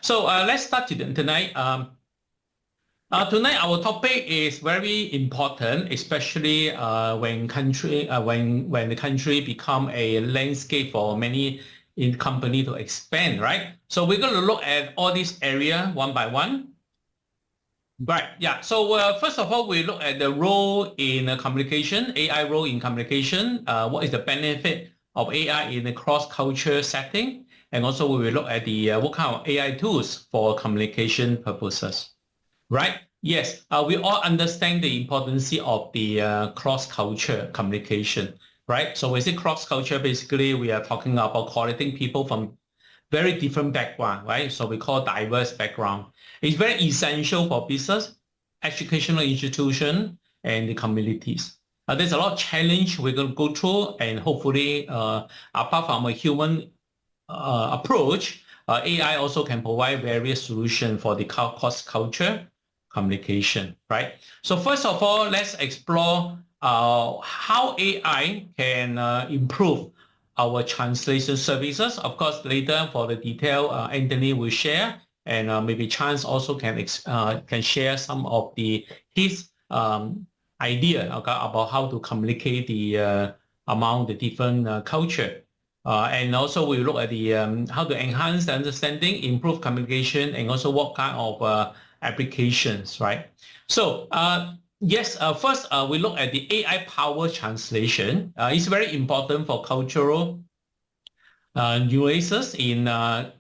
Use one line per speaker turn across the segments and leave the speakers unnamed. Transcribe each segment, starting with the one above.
So let's start tonight. Tonight our topic is very important, especially when the country become a landscape for many in company to expand, right? So we're going to look at all these area one by one. Right. Yeah. So first of all, we look at the role in communication, AI role in communication. What is the benefit of AI in a cross-culture setting? And also we will look at the what kind of AI tools for communication purposes. Right? Yes. We all understand the importance of the cross-culture communication. Right? So when we say cross-culture, basically we are talking about connecting people from very different background, right? So we call diverse background. It's very essential for business, educational institution, and the communities. There's a lot of challenge we're going to go through, and hopefully, apart from a human approach, AI also can provide various solutions for the cross-culture communication, right? So first of all, let's explore how AI can improve our translation services. Of course, later for the detail, Anthony will share, and maybe Chance also can share some of his idea about how to communicate among the different culture. And also we look at the how to enhance the understanding, improve communication, and also what kind of applications, right? So yes, first we look at the AI power translation. It's very important for cultural nuances in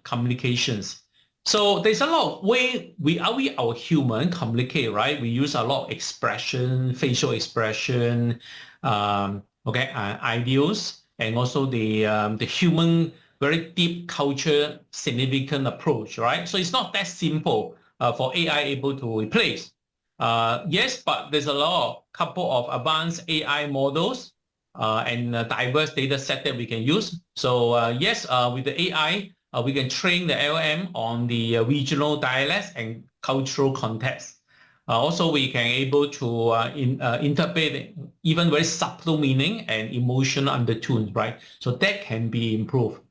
communications. So there's a lot of way our human communicate, right? We use a lot of expression, facial expression, ideals, and also the human very deep culture significant approach, right? So it's not that simple for AI able to replace. Yes, but there's a couple of advanced AI models and diverse data set that we can use. So yes, with the AI, we can train the LM on the regional dialects and cultural context. Also, we can able to interpret even very subtle meaning and emotional undertones, right? So that can be improved.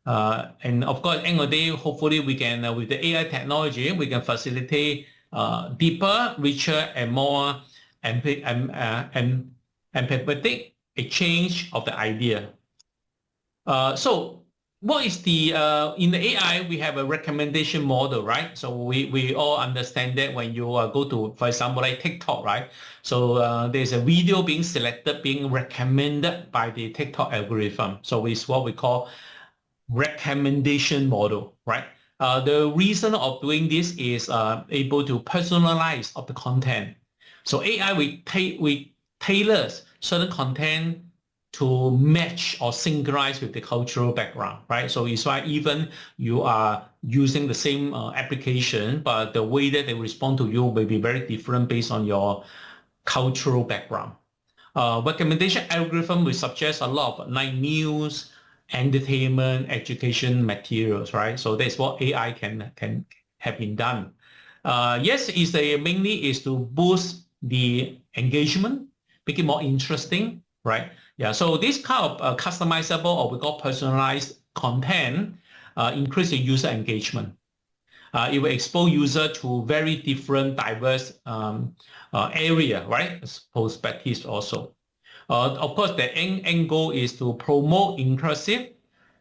And of course, end of the day, hopefully we can, with the AI technology, we can facilitate deeper, richer, and more empathetic exchange of the idea. So what is in the AI, we have a recommendation model, right? So we all understand that when you go to, for example, like TikTok, right? So there's a video being selected, being recommended by the TikTok algorithm. So it's what we call recommendation model, right? The reason of doing this is able to personalize of the content. So AI, we tailor certain content to match or synchronize with the cultural background, right? So it's why even you are using the same application, but the way that they respond to you may be very different based on your cultural background. Recommendation algorithm will suggest a lot of like news, entertainment, education materials, right? So that's what AI can have been done. Yes, mainly is to boost the engagement, make it more interesting, right? Yeah, so this kind of customizable or we call personalized content increase the user engagement. It will expose user to very different, diverse area, right? Perspectives also. Of course, the end goal is to promote inclusive,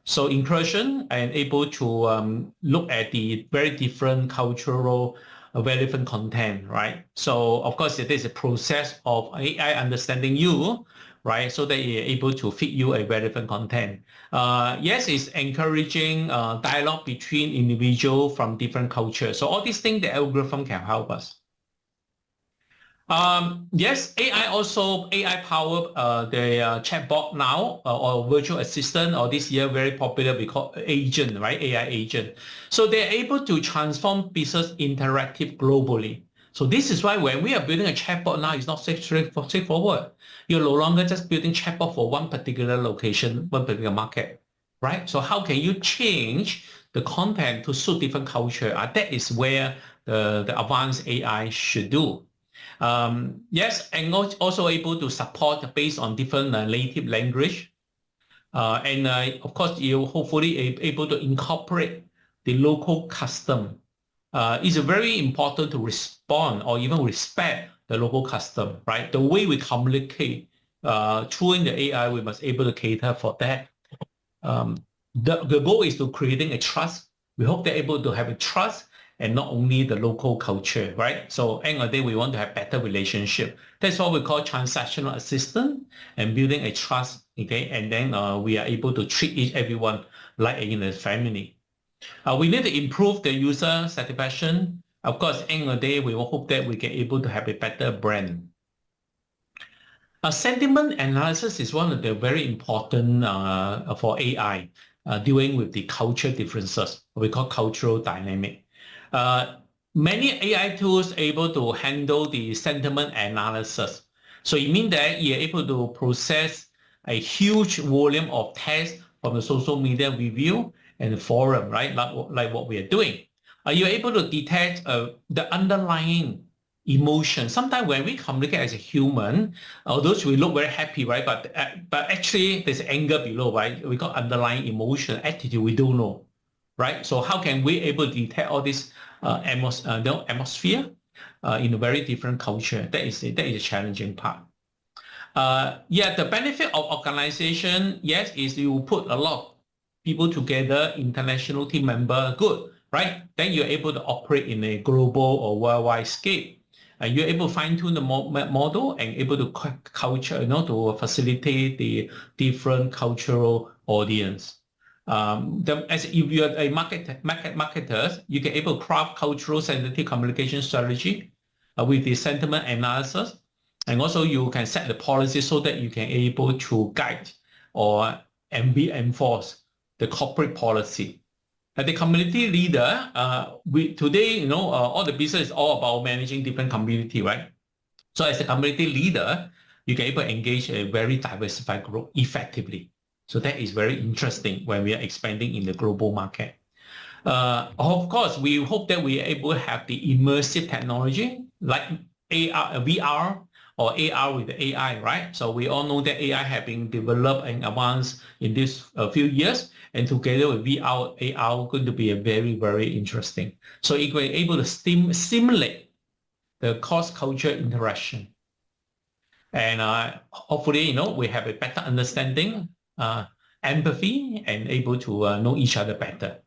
so inclusion and able to look at the very different cultural relevant content, right? So of course, it is a process of AI understanding you, right? So that you're able to feed you a relevant content. Yes, it's encouraging dialogue between individuals from different cultures. So all these things, the algorithm can help us. Yes, AI powered the chatbot now or virtual assistant, or this year very popular we call agent, right? AI agent. So they're able to transform business interactive globally. So this is why when we are building a chatbot now, it's not straightforward. You're no longer just building chatbot for one particular location, one particular market, right? So how can you change the content to suit different culture? That is where the advanced AI should do. Yes, and also able to support based on different native language. And of course, you hopefully able to incorporate the local custom. It's very important to respond or even respect the local custom, right? The way we communicate through the AI, we must able to cater for that. The goal is to creating a trust. We hope they're able to have a trust and not only the local culture, right? So end of the day, we want to have better relationship. That's what we call transactional assistance and building a trust, okay? And then we are able to treat everyone like in a family. We need to improve the user satisfaction. Of course, end of the day, we will hope that we can able to have a better brand. Sentiment analysis is one of the very important for AI, dealing with the culture differences. We call cultural dynamic. Many AI tools able to handle the sentiment analysis. So it means that you're able to process a huge volume of text from the social media review and the forum, right? Like what we are doing. You're able to detect the underlying emotion. Sometimes when we communicate as a human, although we look very happy, right? But actually there's anger below, right? We got underlying emotion, attitude we don't know, right? So how can we able to detect all this atmosphere in a very different culture? That is a challenging part. The benefit of organization, yes, is you put a lot of people together, international team member, good, right? Then you're able to operate in a global or worldwide scale. You're able to fine-tune the model and able to to facilitate the different cultural audience. As if you're a marketer, you can able to craft cultural sensitive communication strategy with the sentiment analysis. And also you can set the policy so that you can able to guide and enforce the corporate policy. As the community leader, today, all the business is all about managing different community, right? So as a community leader, you can able to engage a very diversified group effectively. So that is very interesting when we are expanding in the global market. Of course, we hope that we are able to have the immersive technology like AR, VR, or AR with the AI, right? So we all know that AI have been developed and advanced in this few years, and together with VR, AR going to be a very, very interesting. So if we're able to simulate the cross-culture interaction, and hopefully, we have a better understanding, empathy, and able to know each other better.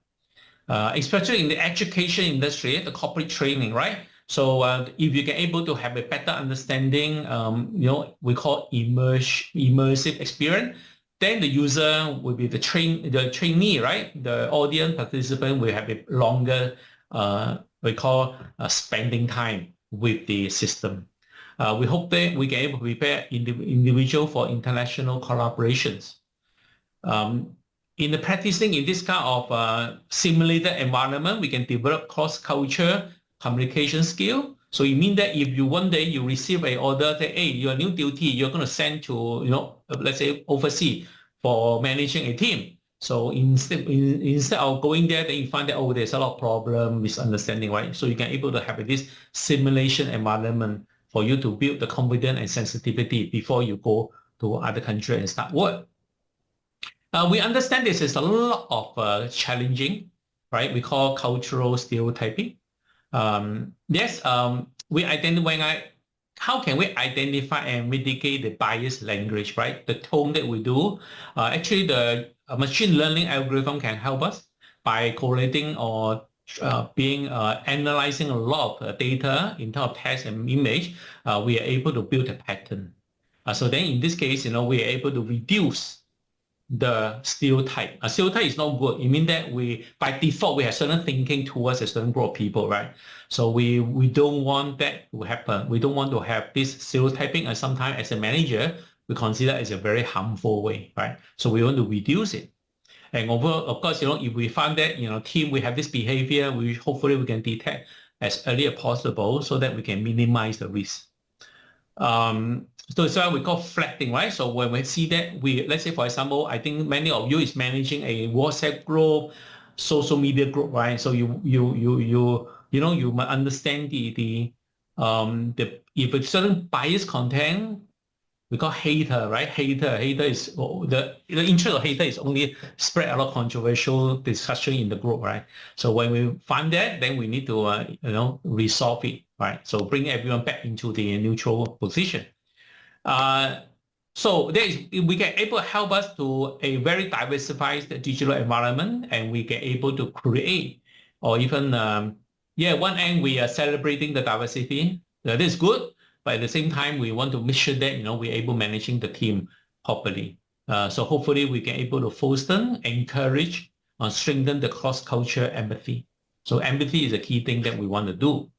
Especially in the education industry, the corporate training, right? So if you can able to have a better understanding, we call immersive experience, then the user will be the trainee, right? The audience participant will have a longer, we call spending time with the system. We hope that we can able to prepare individual for international collaborations. In the practicing in this kind of simulated environment, we can develop cross-culture communication skill. So it means that if you one day you receive an order that, hey, your new duty, you're going to send to, let's say overseas for managing a team. So instead of going there, then you find that, there's a lot of problem, misunderstanding, right? So you can able to have this simulation environment for you to build the confidence and sensitivity before you go to other country and start work. We understand this is a lot of challenging, right? We call cultural stereotyping. We identify how can we identify and mitigate the biased language, right? The tone that we do. Actually, the machine learning algorithm can help us by correlating or analyzing a lot of data in terms of text and image. We are able to build a pattern. So then in this case, we are able to reduce the stereotype. A stereotype is not good. It means that by default, we have certain thinking towards a certain group of people, right? So we don't want that to happen. We don't want to have this stereotyping, and sometimes as a manager, we consider it as a very harmful way, right? So we want to reduce it. And of course, if we find that, team, we have this behavior, hopefully we can detect as early as possible so that we can minimize the risk. So it's what we call flattening, right? So when we see that, let's say, for example, I think many of you is managing a WhatsApp group, social media group, right? So you might understand if a certain biased content we call hater, right? Hater is the interest of hater is only spread a lot of controversial discussion in the group, right? So when we find that, then we need to resolve it, right? So bring everyone back into the neutral position. So we can able to help us to a very diversified digital environment, and we can able to create or even one end we are celebrating the diversity. That is good. But at the same time, we want to make sure that we're able managing the team properly. So hopefully we can able to foster, encourage, strengthen the cross-culture empathy. So empathy is a key thing that we want to do.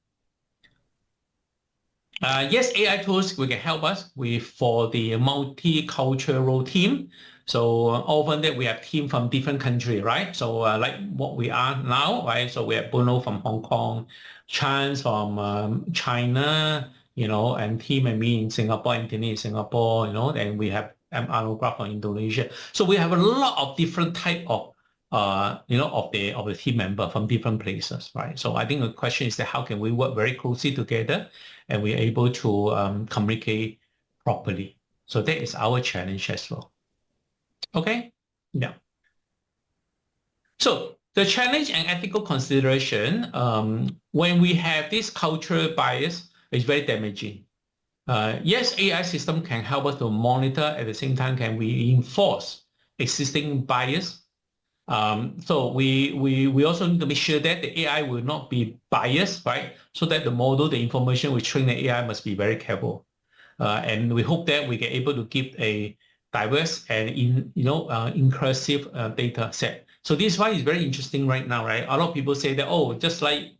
Yes, AI tools can help us for the multicultural team. So often that we have team from different countries, right? So like what we are now, right? So we have Bruno from Hong Kong, Chance from China, and team and me in Singapore, Anthony in Singapore, and we have Anugrah from Indonesia. So we have a lot of different type of of the team member from different places, right? So I think the question is that how can we work very closely together and we're able to communicate properly. So that is our challenge as well. Okay, yeah. So the challenge and ethical consideration, when we have this cultural bias, is very damaging. Yes, AI system can help us to monitor. At the same time, can we enforce existing bias? So we also need to make sure that the AI will not be biased, right? So that the model, the information we train the AI must be very careful. And we hope that we can able to keep a diverse and inclusive data set. So this is why it's very interesting right now, right? A lot of people say that, oh, just like,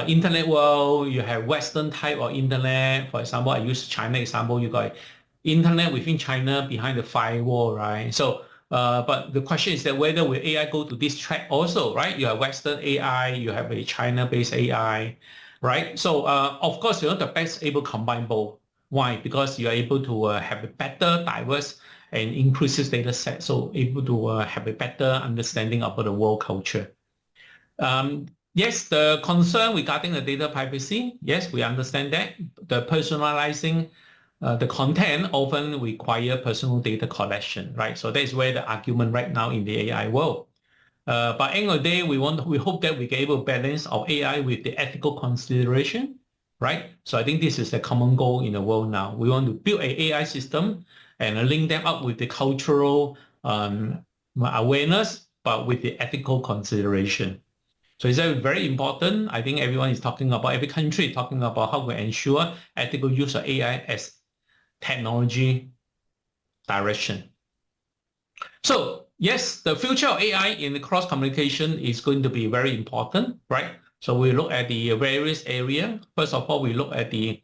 internet world, you have Western type of internet. For example, I use China example, you got internet within China behind the firewall, right? So, but the question is that whether will AI go to this track also, right? You have Western AI, you have a China-based AI, right? So, of course, the best able to combine both. Why? Because you are able to have a better, diverse, and inclusive data set, so able to have a better understanding about the world culture. Yes, the concern regarding the data privacy, yes, we understand that. The personalizing the content often require personal data collection, right? So that's where the argument right now in the AI world. But end of the day, we hope that we can able to balance our AI with the ethical consideration, right? So I think this is the common goal in the world now. We want to build an AI system and link them up with the cultural awareness, but with the ethical consideration. So it's very important. I think everyone is talking about, every country is talking about how we ensure ethical use of AI as technology direction. So yes, the future of AI in the cross communication is going to be very important, right? So we look at the various areas. First of all, we look at the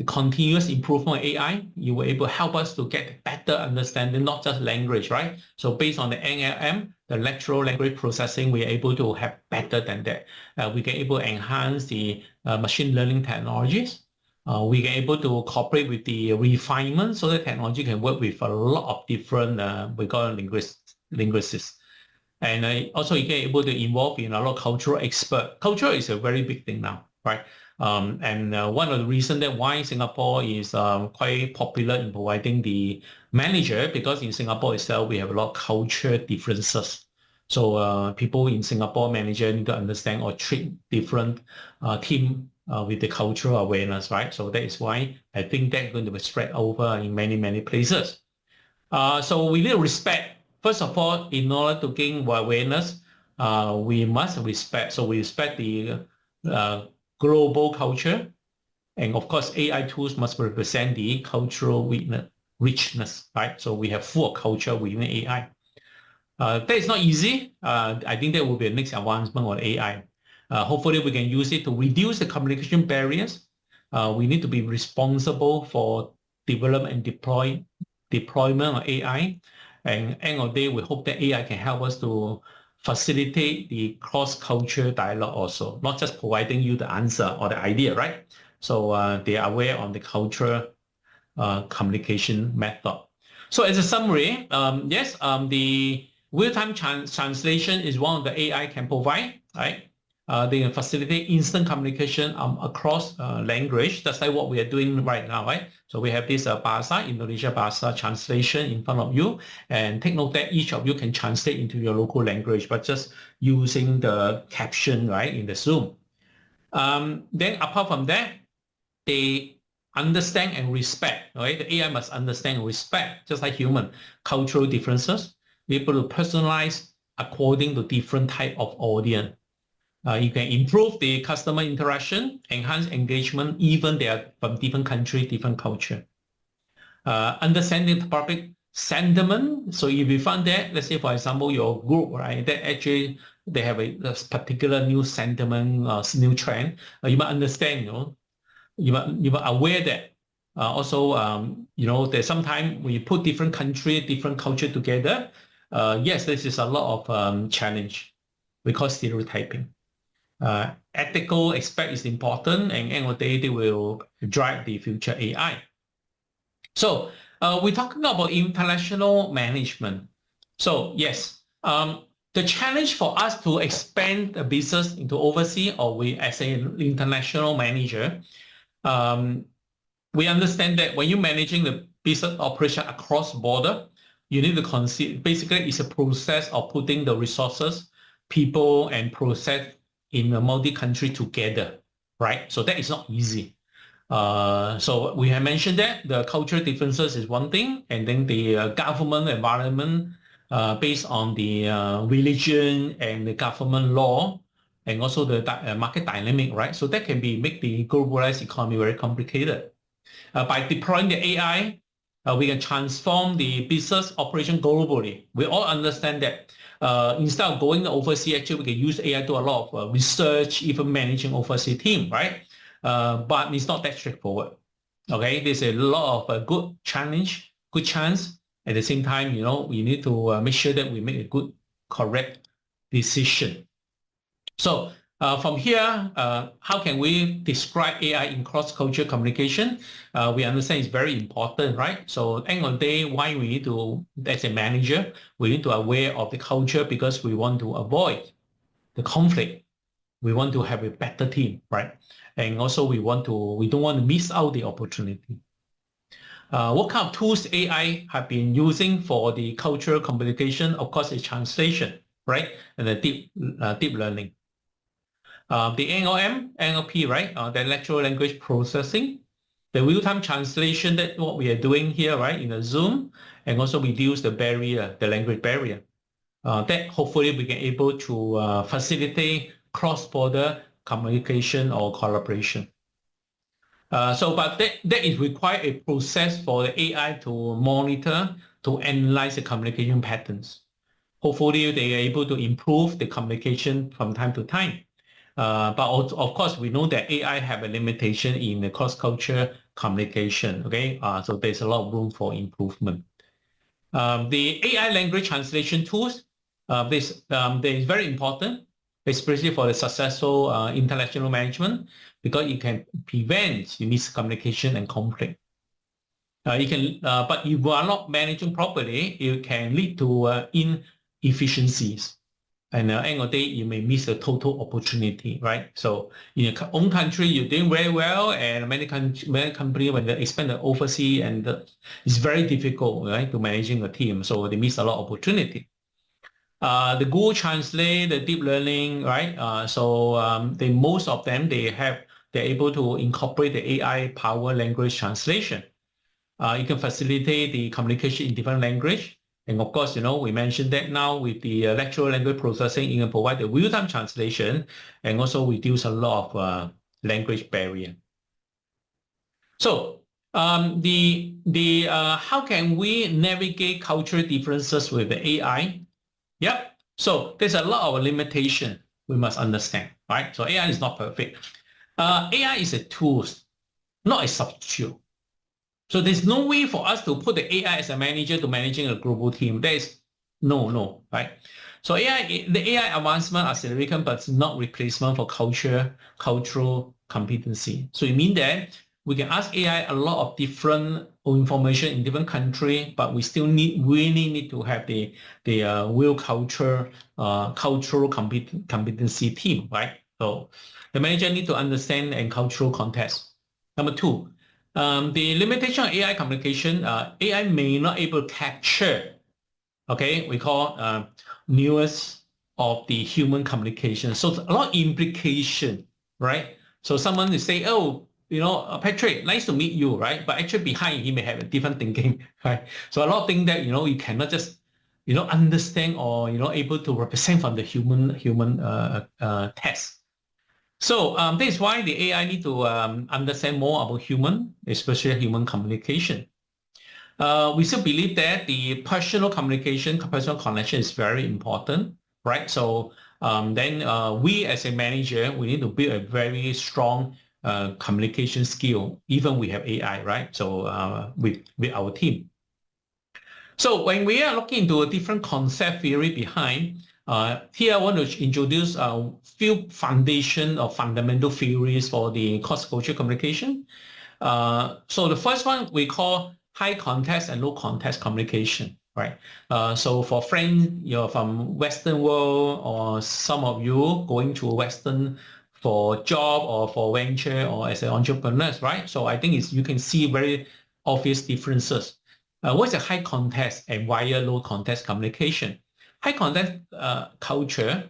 continuous improvement of AI. You were able to help us to get better understanding, not just language, right? So based on the NLM, the natural language processing, we're able to have better than that. We can able to enhance the machine learning technologies. We can able to cooperate with the refinement so that technology can work with a lot of different, we call it linguists. And also you can able to involve in a lot of cultural expert. Culture is a very big thing now, right? And one of the reasons that why Singapore is quite popular in providing the manager, because in Singapore itself, we have a lot of culture differences. So people in Singapore manager need to understand or treat different team with the cultural awareness, right? So that is why I think that's going to be spread over in many, many places. So we need to respect. First of all, in order to gain awareness, we must respect. So we respect the global culture. And of course, AI tools must represent the cultural richness, right? So we have full culture within AI. That is not easy. I think that will be the next advancement on AI. Hopefully, we can use it to reduce the communication barriers. We need to be responsible for development and deployment of AI. And end of the day, we hope that AI can help us to facilitate the cross-culture dialogue also, not just providing you the answer or the idea, right? So they are aware on the cultural communication method. So as a summary, yes, the real-time translation is one of the AI can provide, right? They can facilitate instant communication across language. That's like what we are doing right now, right? So we have this Bahasa, Indonesia Bahasa translation in front of you, and take note that each of you can translate into your local language, but just using the caption, right, in the Zoom. Then apart from that, they understand and respect, right? The AI must understand and respect, just like human, cultural differences, be able to personalize according to different type of audience. You can improve the customer interaction, enhance engagement, even they are from different country, different culture. Understanding the public sentiment. So if you find that, let's say, for example, your group, right, that actually they have a particular new sentiment, new trend, you might understand, you are aware that also, there's sometimes when you put different country, different culture together, yes, this is a lot of challenge. We call stereotyping. Ethical aspect is important, and end of the day, they will drive the future AI. So we're talking about international management. So yes, the challenge for us to expand the business into overseas, or we as an international manager, we understand that when you're managing the business operation across border, you need to consider, basically it's a process of putting the resources, people, and process in a multi-country together, right? So that is not easy. So we have mentioned that the cultural differences is one thing, and then the government environment based on the religion and the government law, and also the market dynamic, right? So that can make the globalized economy very complicated. By deploying the AI, we can transform the business operation globally. We all understand that instead of going overseas, actually we can use AI to do a lot of research, even managing overseas team, right? But it's not that straightforward. Okay, there's a lot of good challenge, good chance. At the same time, we need to make sure that we make a good, correct decision. So from here, how can we describe AI in cross-cultural communication? We understand it's very important, right? So end of the day, why we need to, as a manager, we need to be aware of the culture because we want to avoid the conflict. We want to have a better team, right? And also we don't want to miss out the opportunity. What kind of tools AI have been using for the cultural communication? Of course, it's translation, right? And the deep learning. The NLM, NLP, right? The natural language processing, the real-time translation, that what we are doing here, right, in the Zoom, and also reduce the barrier, the language barrier. That hopefully we can able to facilitate cross-border communication or collaboration. But that is require a process for the AI to monitor, to analyze the communication patterns. Hopefully they are able to improve the communication from time to time. But also, of course, we know that AI have a limitation in the cross-culture communication, okay? So there's a lot of room for improvement. The AI language translation tools, this is very important, especially for the successful international management, because it can prevent miscommunication and conflict. But if you are not managing properly, it can lead to inefficiencies. And at the end of the day, you may miss the total opportunity, right? So in your own country, you're doing very well, and many companies, when they expand overseas, and it's very difficult, right, to managing a team. So they miss a lot of opportunity. The Google Translate, the deep learning, right? Most of them, they're able to incorporate the AI power language translation. You can facilitate the communication in different language. And of course, we mentioned that now with the natural language processing, you can provide the real-time translation and also reduce a lot of language barrier. So how can we navigate cultural differences with the AI? Yep. So there's a lot of limitation we must understand, right? So AI is not perfect. AI is a tool, not a substitute. So there's no way for us to put the AI as a manager to managing a global team. There is no, right? So the AI advancement are significant, but it's not replacement for cultural competency. So it means that we can ask AI a lot of different information in different country, but we still really need to have the real cultural competency team, right? So the manager need to understand and cultural context. Number two, the limitation of AI communication, AI may not able to capture, okay, we call nuance of the human communication. So a lot of implication, right? So someone will say, oh, Patrick, nice to meet you, right? But actually behind he may have a different thinking, right? So a lot of things that, you cannot just, understand or, able to represent from the human test. So this is why the AI need to understand more about human, especially human communication. We still believe that the personal communication, personal connection is very important, right? So then we as a manager, we need to build a very strong communication skill, even we have AI, right? So with our team. So when we are looking into a different concept theory behind, here I want to introduce a few foundation or fundamental theories for the cross-cultural communication. So the first one we call high context and low context communication, right? So for friends, you're from Western world, or some of you going to Western for job or for venture or as an entrepreneurs, right? So I think you can see very obvious differences. What's a high context and why low context communication? High context culture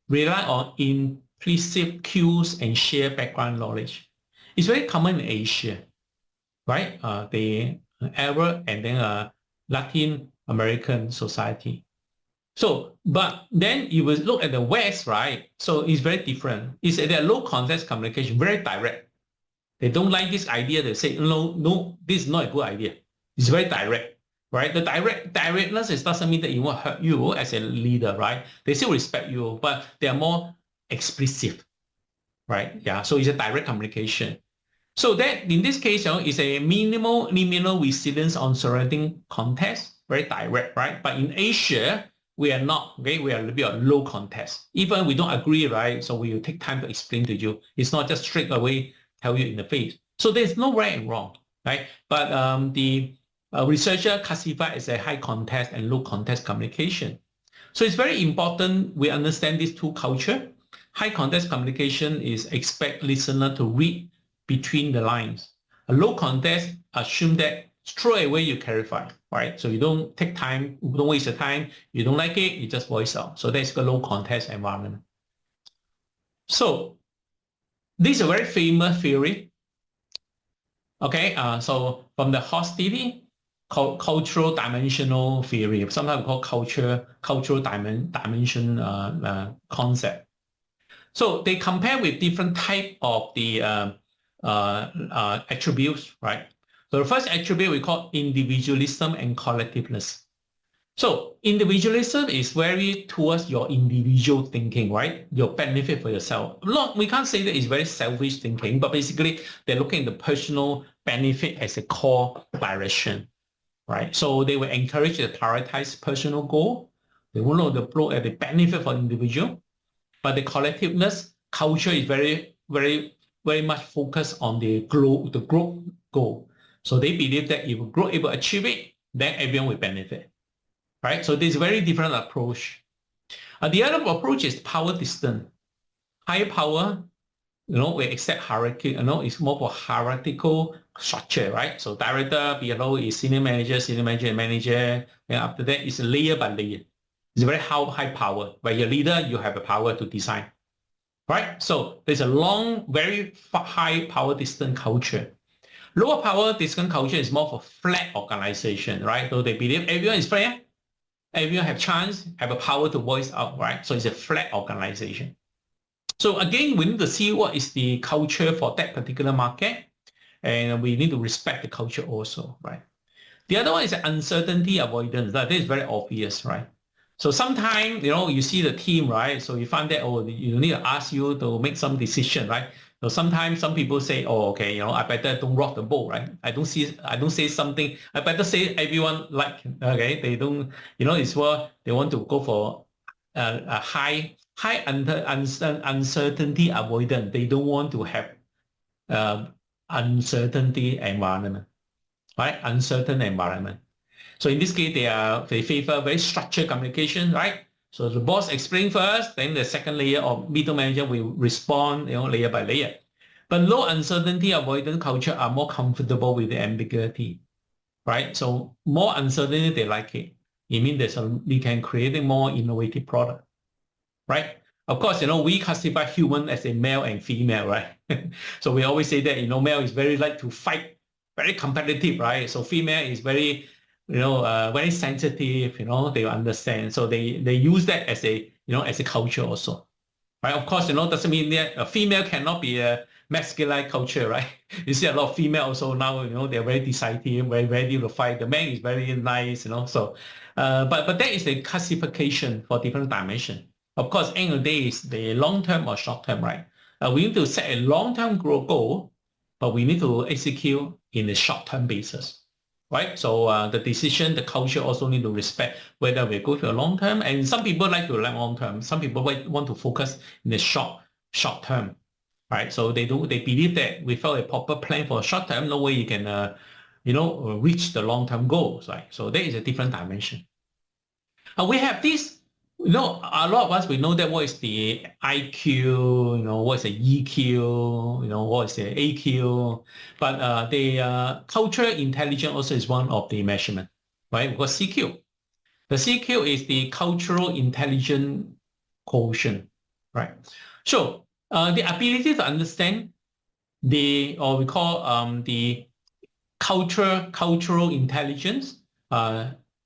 rely on implicit cues and shared background knowledge. It's very common in Asia, right? The Arab and then Latin American society. So, but then you will look at the West, right? So it's very different. It's a low context communication, very direct. They don't like this idea. They say, no, this is not a good idea. It's very direct, right? The directness doesn't mean that it won't hurt you as a leader, right? They still respect you, but they are more explicit, right? Yeah, so it's a direct communication. So that in this case, is a minimal resilience on surrounding context, very direct, right? But in Asia, we are not, okay? We are a little bit of low context. Even we don't agree, right? So we will take time to explain to you. It's not just straight away tell you in the face. So there's no right and wrong, right? But the researcher classified as a high context and low context communication. So it's very important we understand these two cultures. High context communication is expect listener to read between the lines. A low context assume that straight away you clarify, right? So you don't take time, you don't waste your time. You don't like it, you just voice out. So that's the low context environment. So this is a very famous theory. Okay, so from the hostility, cultural dimensional theory, sometimes we call cultural dimension concept. So they compare with different type of the attributes, right? So the first attribute we call individualism and collectiveness. So individualism is very towards your individual thinking, right? Your benefit for yourself. We can't say that it's very selfish thinking, but basically they're looking at the personal benefit as a core direction, right? So they will encourage you to prioritize personal goal. They will know the benefit for individual, but the collectiveness culture is very, very, very much focused on the group goal. So they believe that if a group able to achieve it, then everyone will benefit. Right? So this is a very different approach. The other approach is power distance. Higher power, we accept hierarchy, it's more for hierarchical structure, right? So director below is senior manager, and manager. And after that is layer by layer. It's very high power. Where your leader, you have the power to design. Right? So there's a long, very high power distance culture. Lower power distance culture is more for flat organization, right? So they believe everyone is fair. Everyone have chance, have a power to voice out, right? So it's a flat organization. So again, we need to see what is the culture for that particular market, and we need to respect the culture also, right? The other one is uncertainty avoidance. That is very obvious, right? So sometimes, you see the team, right? So you find that, you need to ask you to make some decision, right? So sometimes some people say, okay, I better don't rock the boat, right? I don't say something. I better say everyone okay, they don't, it's what they want to go for a high uncertainty avoidance. They don't want to have uncertainty environment, right? Uncertain environment. So in this case, they favor very structured communication, right? So the boss explain first, then the second layer of middle manager will respond, layer by layer. But low uncertainty avoidance culture are more comfortable with the ambiguity, right? So more uncertainty, they like it. It means we can create a more innovative product, right? Of course, we classify human as a male and female, right? So we always say that, male is very like to fight, very competitive, right? So female is very, very sensitive, they understand. So they use that as a culture also, right? Of course, doesn't mean that a female cannot be a masculine culture, right? You see a lot of female also now, they're very decisive, very ready to fight. The man is very nice, so, but that is the classification for different dimension. Of course, end of the day is the long-term or short-term, right? We need to set a long-term goal, but we need to execute in a short-term basis, right? So the decision, the culture also need to respect whether we go for a long-term, and some people like to learn long-term. Some people want to focus in the short-term, right? So they believe that without a proper plan for short-term, no way you can, reach the long-term goals, right? So that is a different dimension. We have this, a lot of us, we know that what is the IQ, what is the EQ, what is the AQ, but the cultural intelligence also is one of the measurement, right? Because CQ. The CQ is the cultural intelligence quotient, right? So the ability to understand or we call the cultural intelligence,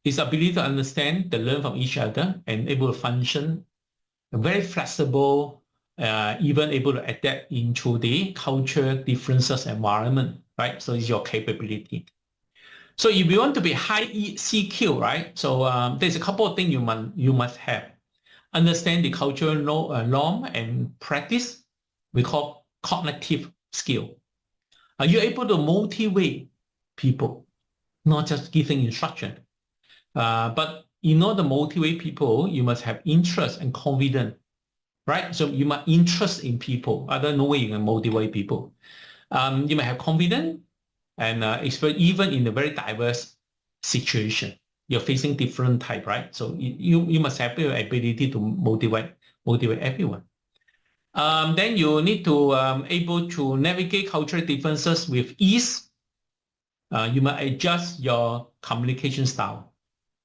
is ability to understand, to learn from each other, and able to function, very flexible, even able to adapt into the culture differences environment, right? So it's your capability. So if you want to be high CQ, right? So there's a couple of things you must have. Understand the cultural norm and practice. We call cognitive skill. Are you able to motivate people, not just giving instruction? But in order to motivate people, you must have interest and confidence, right? So you must interest in people. I don't know way you can motivate people. You may have confidence and even in a very diverse situation. You're facing different type, right? So you must have the ability to motivate everyone. Then you need to able to navigate cultural differences with ease. You must adjust your communication style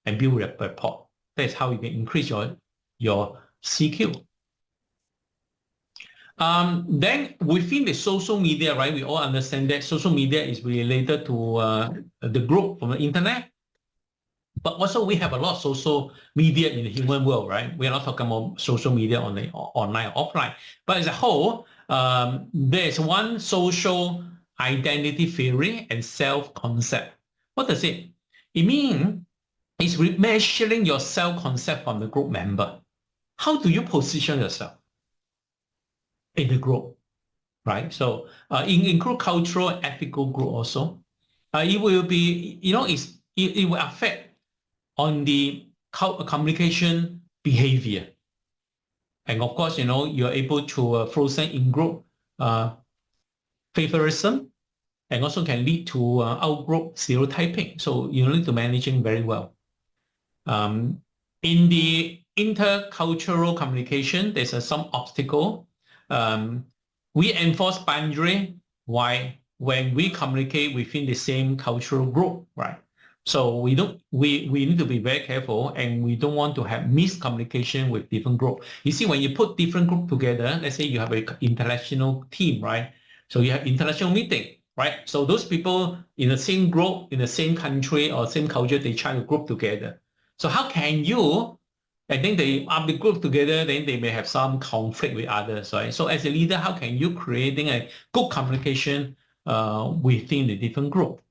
and build rapport. That's how you can increase your CQ. Then within the social media, right, we all understand that social media is related to the group from the internet. But also we have a lot of social media in the human world, right? We're not talking about social media on the online or offline. But as a whole, there's one social identity theory and self-concept. What does it? It means it's measuring your self-concept from the group member. How do you position yourself in the group, right? So include cultural and ethical group also. It will be, it will affect on the communication behavior. And of course, you're able to frozen in group favoritism, and also can lead to out-group stereotyping. So you need to managing very well. In the intercultural communication, there's some obstacle. We enforce boundary when we communicate within the same cultural group, right? So we need to be very careful, and we don't want to have miscommunication with different groups. You see, when you put different groups together, let's say you have an international team, right? So you have international meeting, right? So those people in the same group, in the same country or same culture, they try to group together. So how can you, and then they are the group together, then they may have some conflict with others, right? So as a leader, how can you creating a good communication within the different group?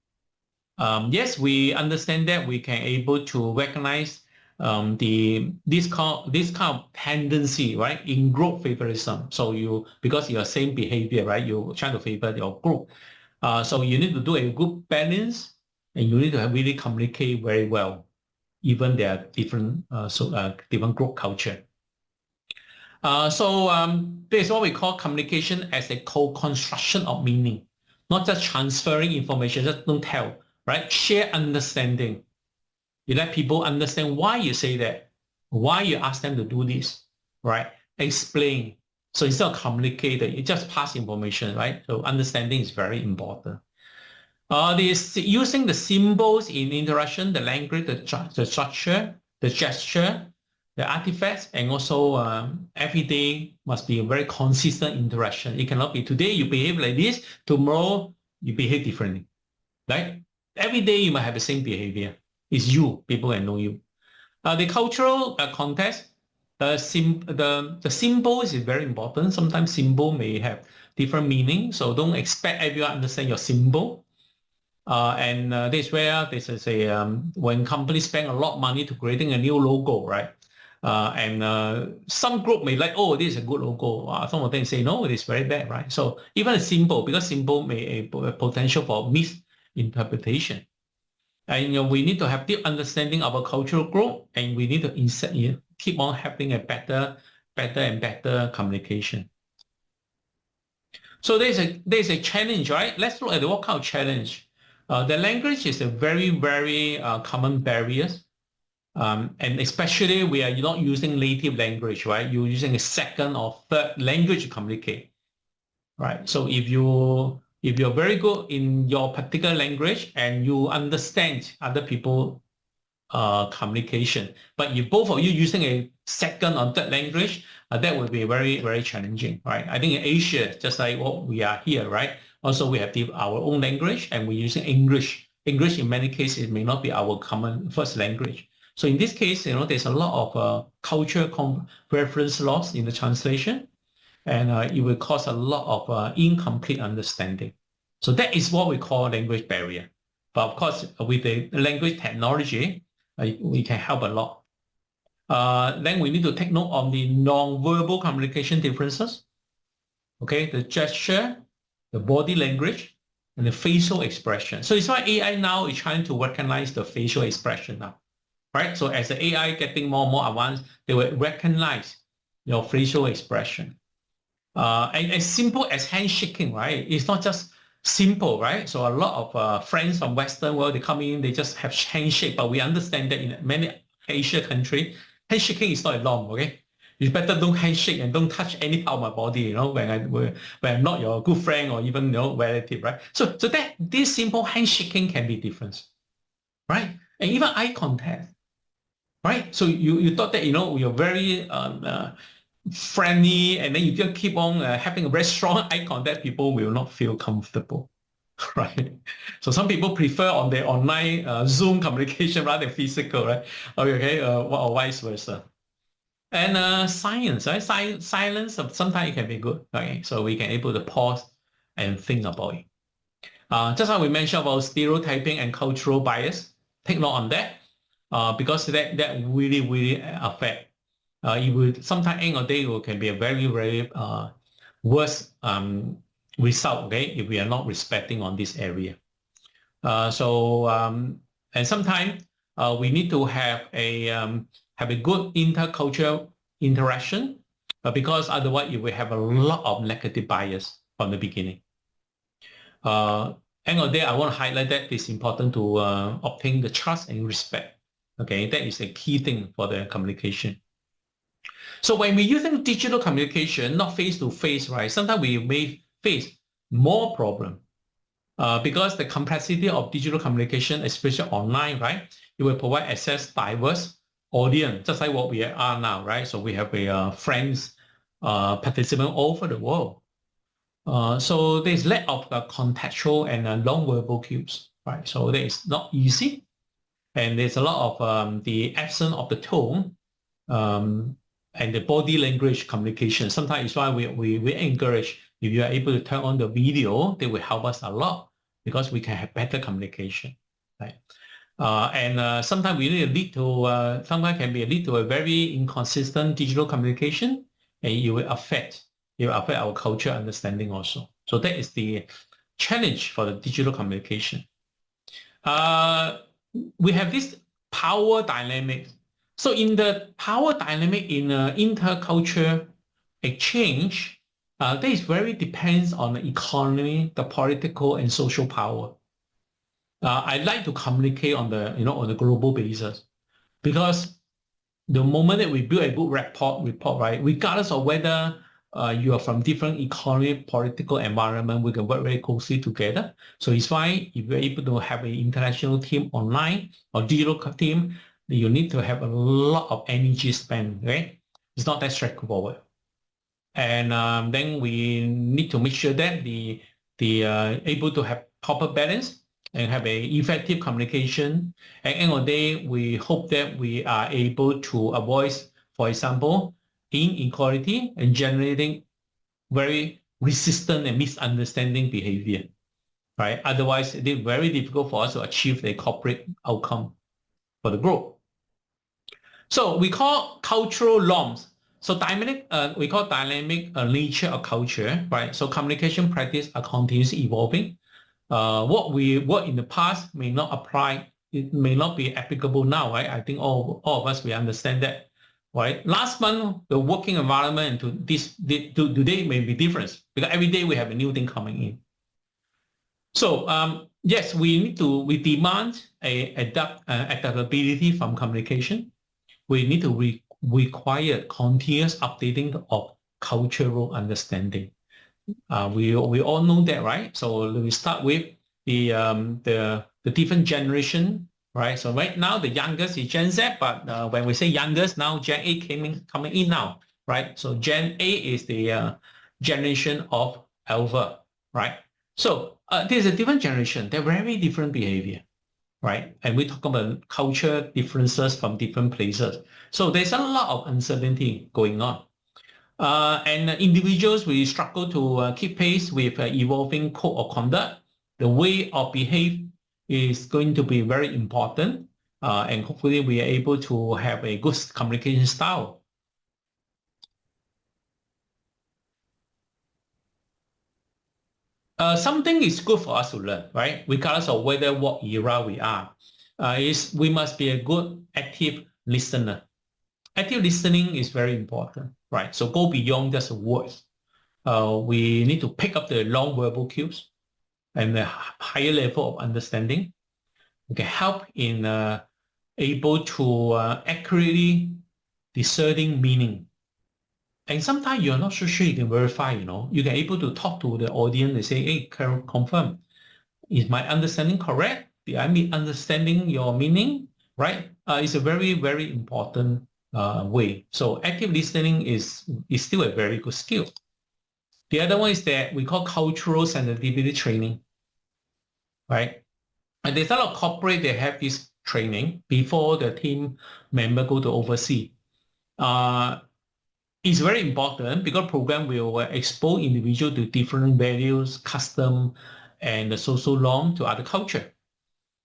Yes, we understand that we can able to recognize this kind of tendency, right, in group favoritism. So because you're same behavior, right, you try to favor your group. So you need to do a good balance, and you need to really communicate very well, even there are different different group culture. There's what we call communication as a co-construction of meaning, not just transferring information, just don't tell. Right? Share understanding. You let people understand why you say that. why you ask them to do this, right? Explain. So instead of communicate, you just pass information, right? So understanding is very important. Using the symbols in interaction, the language, the structure, the gesture, the artifacts, and also every day must be a very consistent interaction. It cannot be today you behave like this, tomorrow you behave differently, right? Every day you might have the same behavior. It's you, people that know you. The cultural context, the symbol is very important. Sometimes symbol may have different meaning, so don't expect everyone to understand your symbol. This is where this is when companies spend a lot of money to creating a new logo, right? Some group may like, oh, this is a good logo. Some of them say, no, it is very bad, right? So even a symbol, because symbol may have potential for misinterpretation. And we need to have deep understanding of our cultural group, and we need to keep on having a better and better communication. So there's a challenge, right? Let's look at what kind of challenge. The language is a very, very common barrier. And especially we are not using native language, right? You're using a second or third language to communicate, right? So if you're very good in your particular language and you understand other people communication, but if both of you using a second or third language, that would be very, very challenging, right? I think in Asia, just like what we are here, right? Also, we have our own language and we're using English. English, in many cases, may not be our common first language. So in this case, there's a lot of cultural reference loss in the translation, and it will cause a lot of incomplete understanding. So that is what we call language barrier. But of course, with the language technology, we can help a lot. Then we need to take note of the non-verbal communication differences. Okay, the gesture, the body language, and the facial expression. So it's why AI now is trying to recognize the facial expression now, right? So as the AI getting more and more advanced, they will recognize your facial expression. And as simple as handshaking, right? It's not just simple, right? So a lot of friends from Western world, they come in, they just have handshake, but we understand that in many Asia countries, handshaking is not a norm, okay? You better don't handshake and don't touch any part of my body, when I'm not your good friend or even relative, right? So that this simple handshaking can be different, right? And even eye contact, right? So you thought that you're very friendly, and then you just keep on having a very strong eye contact, people will not feel comfortable, right? So some people prefer on their online Zoom communication rather than physical, right? Okay, or vice versa. And silence, right? Silence sometimes it can be good, okay? So we can able to pause and think about it. Just like we mentioned about stereotyping and cultural bias, take note on that, because that really, really affect. It will sometimes end of the day it can be a very, very worse result, okay, if we are not respecting on this area. And sometimes we need to have a good intercultural interaction, because otherwise you will have a lot of negative bias from the beginning. End of the day, I want to highlight that it's important to obtain the trust and respect. Okay, that is a key thing for the communication. So when we're using digital communication, not face-to-face, right, sometimes we may face more problem because the complexity of digital communication, especially online, right, it will provide access diverse audience, just like what we are now, right? So we have friends, participants all over the world. So there's lack of contextual and non-verbal cues, right? So that is not easy. And there's a lot of the absence of the tone and the body language communication. Sometimes it's why we encourage, if you are able to turn on the video, they will help us a lot because we can have better communication, right? Sometimes we need to lead to, sometimes can be lead to a very inconsistent digital communication, and it will affect our culture understanding also. So that is the challenge for the digital communication. We have this power dynamic. So in the power dynamic in intercultural exchange, that is very depends on the economy, the political and social power. I like to communicate on the on a global basis, because the moment that we build a good report, right, regardless of whether you are from different economic, political environment, we can work very closely together. So it's fine if you're able to have an international team online or digital team, you need to have a lot of energy spent, right? It's not that straightforward. And then we need to make sure that the able to have proper balance and have a effective communication. At the end of the day, we hope that we are able to avoid, for example, inequality and generating very resistant and misunderstanding behavior, right? Otherwise, it is very difficult for us to achieve the corporate outcome for the group. So we call cultural norms. So dynamic, we call dynamic nature of culture, right? So communication practice are continuously evolving. What we worked in the past may not apply, it may not be applicable now, right? I think all of us, we understand that, right? Last month, the working environment to today may be different because every day we have a new thing coming in. So yes, we demand adaptability from communication. We need to require continuous updating of cultural understanding. We all know that, right? So we start with the different generation, right? So right now the youngest is Gen Z, but when we say youngest now, Gen A coming in now, right? So Gen A is the generation of Alpha, right? So there's a different generation. They're very different behavior, right? And we talk about culture differences from different places. So there's a lot of uncertainty going on. And individuals will struggle to keep pace with evolving code of conduct. The way of behave is going to be very important. And hopefully we are able to have a good communication style. Something is good for us to learn, right? Regardless of whether what era we are, is we must be a good active listener. Active listening is very important, right? So go beyond just words. We need to pick up the non-verbal cues and the higher level of understanding. We can help in able to accurately discerning meaning. And sometimes you're not so sure you can verify, you can able to talk to the audience and say, hey, confirm, is my understanding correct? Did I mean understanding your meaning, right? It's a very, very important way. So active listening is still a very good skill. The other one is that we call cultural sensitivity training, right? And there's a lot of corporate, they have this training before the team member go to oversee. It's very important because program will expose individual to different values, custom, and the social norm to other culture.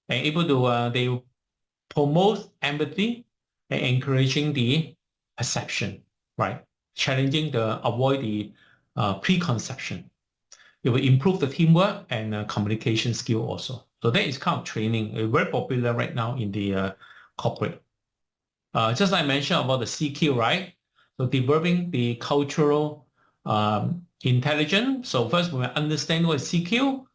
And able to, they promote empathy and encouraging the perception, right? Challenging avoid the preconception. It will improve the teamwork and communication skill also. So that is kind of training, very popular right now in the corporate. Just like I mentioned about the CQ, right? So developing the cultural intelligence. So first we understand what is CQ,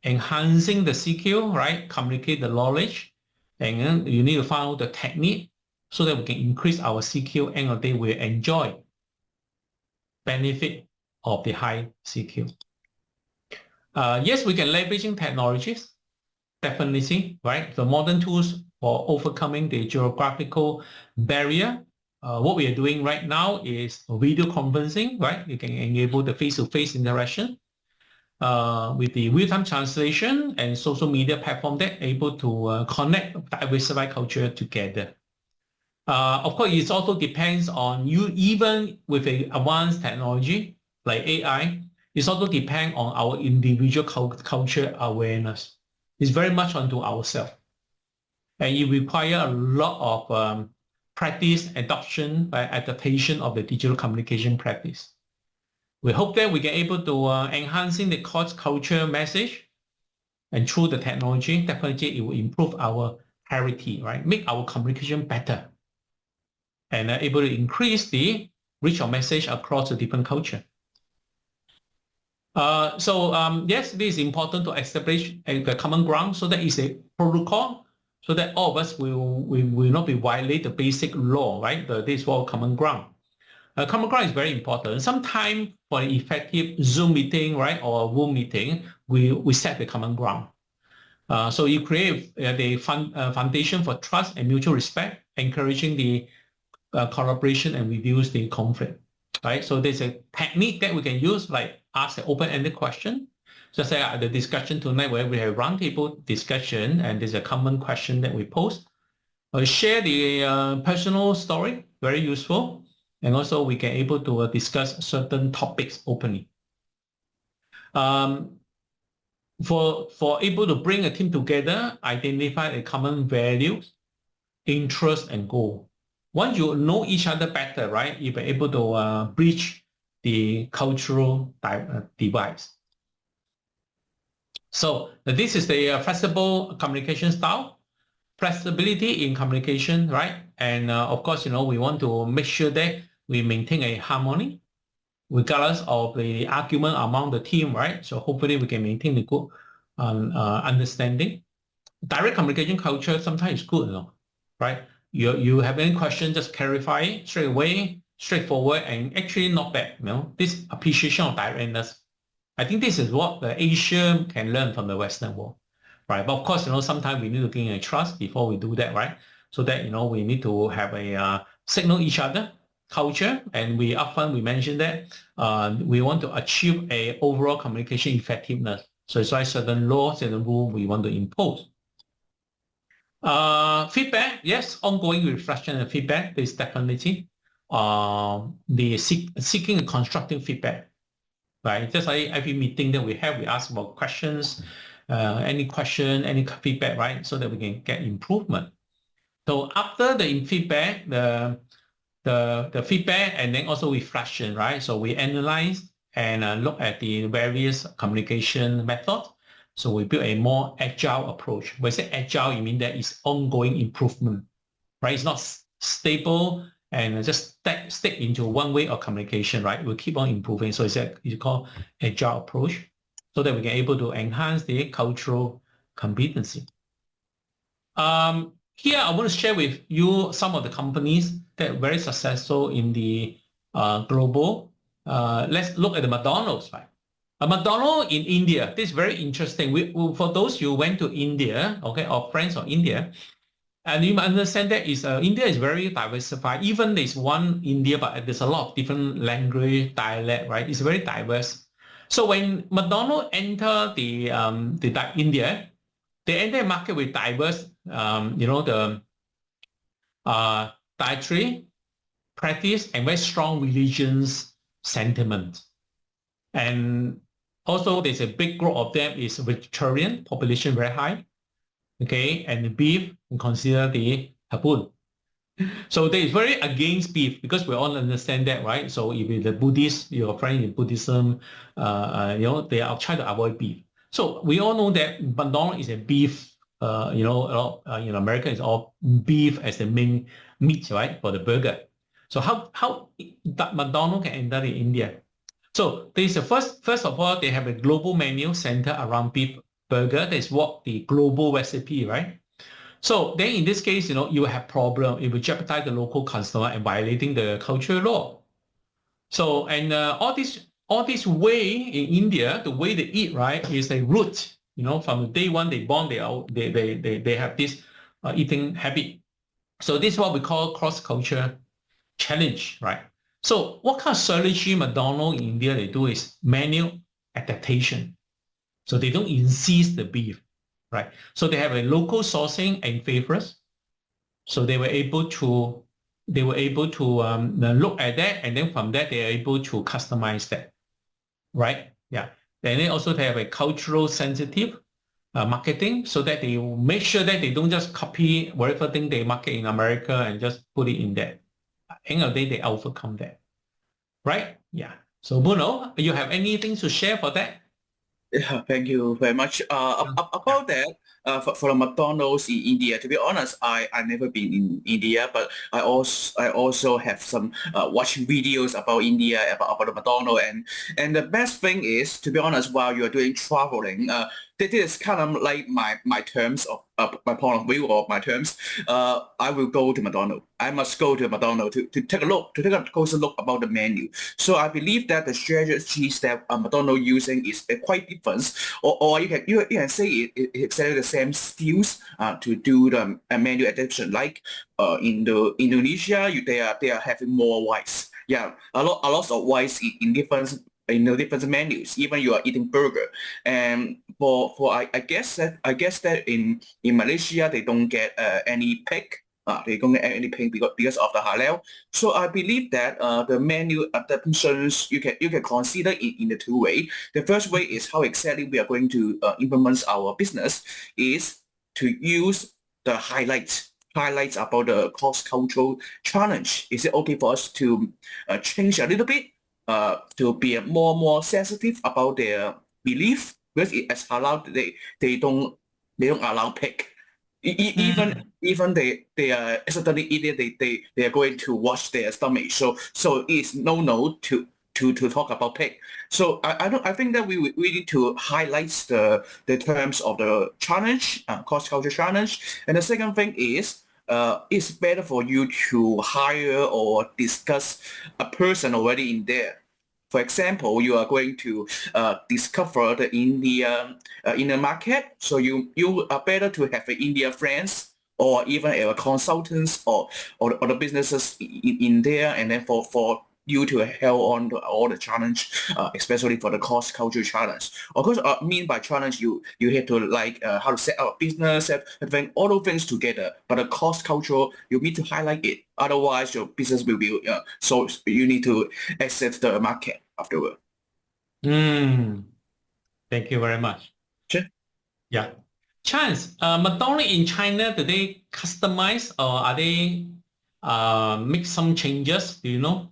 enhancing the CQ, right? Communicate the knowledge. And then you need to find out the technique so that we can increase our CQ and they will enjoy benefit of the high CQ. Yes, we can leveraging technologies, definitely, right? The modern tools for overcoming the geographical barrier. What we are doing right now is video conferencing, right? You can enable the face-to-face interaction with the real-time translation and social media platform that are able to connect diversified culture together. Of course, it also depends on you, even with a advanced technology like AI, it also depends on our individual culture awareness. It's very much onto ourselves. And it requires a lot of practice, adoption, adaptation of the digital communication practice. We hope that we can able to enhancing the culture message, and through the technology, definitely it will improve our clarity, right? Make our communication better, and able to increase the reach of message across the different culture. Yes, this is important to establish a common ground. So that is a protocol so that all of us will not be violate the basic law, right? This is what common ground. Common ground is very important. Sometimes for an effective Zoom meeting, right, or a Zoom meeting, we set the common ground. So you create the foundation for trust and mutual respect, encouraging the collaboration and reduce the conflict, right? So there's a technique that we can use, like ask an open-ended question. Just like the discussion tonight where we have roundtable discussion and there's a common question that we post. Share the personal story, very useful. And also we can able to discuss certain topics openly. For able to bring a team together, identify a common values, interest, and goal. Once you know each other better, right, you'll be able to bridge the cultural divide. So this is the flexible communication style. Flexibility in communication, right? And of course, we want to make sure that we maintain a harmony regardless of the argument among the team, right? So hopefully we can maintain the good understanding. Direct communication culture sometimes is good, right? You have any question, just clarify it straight away, straightforward, and actually not bad. This appreciation of directness. I think this is what the Asia can learn from the Western world, right? But of course, sometimes we need to gain a trust before we do that, right? So that we need to have a signal each other culture, and we mentioned that we want to achieve a overall communication effectiveness. So it's why certain laws and rules we want to impose. Feedback, yes, ongoing reflection and feedback is definitely the seeking a constructive feedback, right? Just like every meeting that we have, we ask about questions, any question, any feedback, right? So that we can get improvement. So after the feedback, the feedback and then also reflection, right? So we analyze and look at the various communication methods. So we build a more agile approach. When I say agile, you mean that it's ongoing improvement, right? It's not stable and just stick into one way of communication, right? We'll keep on improving. So it's called agile approach, so that we can able to enhance the cultural competency. Here, I want to share with you some of the companies that are very successful in the global. Let's look at the McDonald's, right? McDonald's in India, this is very interesting. For those who went to India, okay, or friends of India, and you understand that India is very diversified. Even there's one India, but there's a lot of different language, dialect, right? It's very diverse. So when McDonald's enter the India, they enter a market with diverse, the dietary practice and very strong religions sentiment. And also there's a big group of them is vegetarian, population very high, okay, and beef consider the taboo. So they is very against beef because we all understand that, right? So if you're the Buddhist, your friend in Buddhism, they are trying to avoid beef. So we all know that McDonald's is a beef, in America it's all beef as the main meat, right, for the burger. So how that McDonald's can enter in India? So there's a first of all, they have a global menu centered around beef burger. That's what the global recipe, right? So then in this case, you have problem. It will jeopardize the local customer and violating the cultural law. So, and all this way in India, the way they eat, right, is a root. From the day one they born, they have this eating habit. So this is what we call cross-culture challenge, right? So what kind of strategy McDonald's in India they do is menu adaptation. So they don't insist the beef, right? So they have a local sourcing and favorites. So they were able to look at that, and then from that they are able to customize that, right? Yeah. And then also they have a cultural sensitive marketing, so that they make sure that they don't just copy whatever thing they market in America and just put it in there. At the end of the day, they overcome that, right? Yeah. So Bruno, you have anything to share for that?
Yeah, thank you very much. About that, for the McDonald's in India. To be honest, I never been in India, but I also have some watching videos about India about the McDonald's, and the best thing is, to be honest, while you're doing traveling, this is kind of like my terms of my point of view or my terms. I will go to McDonald's. I must go to McDonald's to take a look, to take a closer look about the menu. So I believe that the strategies that McDonald's using is quite different, or you can say it's exactly the same skills to do the menu adaptation. Like in the Indonesia, they are having more whites. Yeah, a lot of whites in different menus. Even you are eating burger, and for I guess that in Malaysia they don't get any pig. They don't get any pig because of the halal. So I believe that the menu adaptations you can consider in the two way. The first way is how exactly we are going to implement our business is to use the highlights about the cross-cultural challenge. Is it okay for us to change a little bit to be more sensitive about their belief? Because as halal, they don't allow pig. Even they are accidentally eating, they are going to wash their stomach. So it's no to talk about pig. So I think that we need to highlight the terms of the challenge, cross culture challenge. And the second thing is it's better for you to hire or discuss a person already in there. For example, you are going to discover the Indian market, so you are better to have India friends or even consultants or the businesses in there, and then for you to help on all the challenge, especially for the cross culture challenge. Of course, mean by challenge, you have to like how to set up a business, having all those things together. But the cross culture, you need to highlight it. Otherwise, your business will be so you need to accept the market afterward.
Thank you very much.
Sure.
Yeah. Chance, McDonald's in China, do they customize or are they make some changes? Do you know?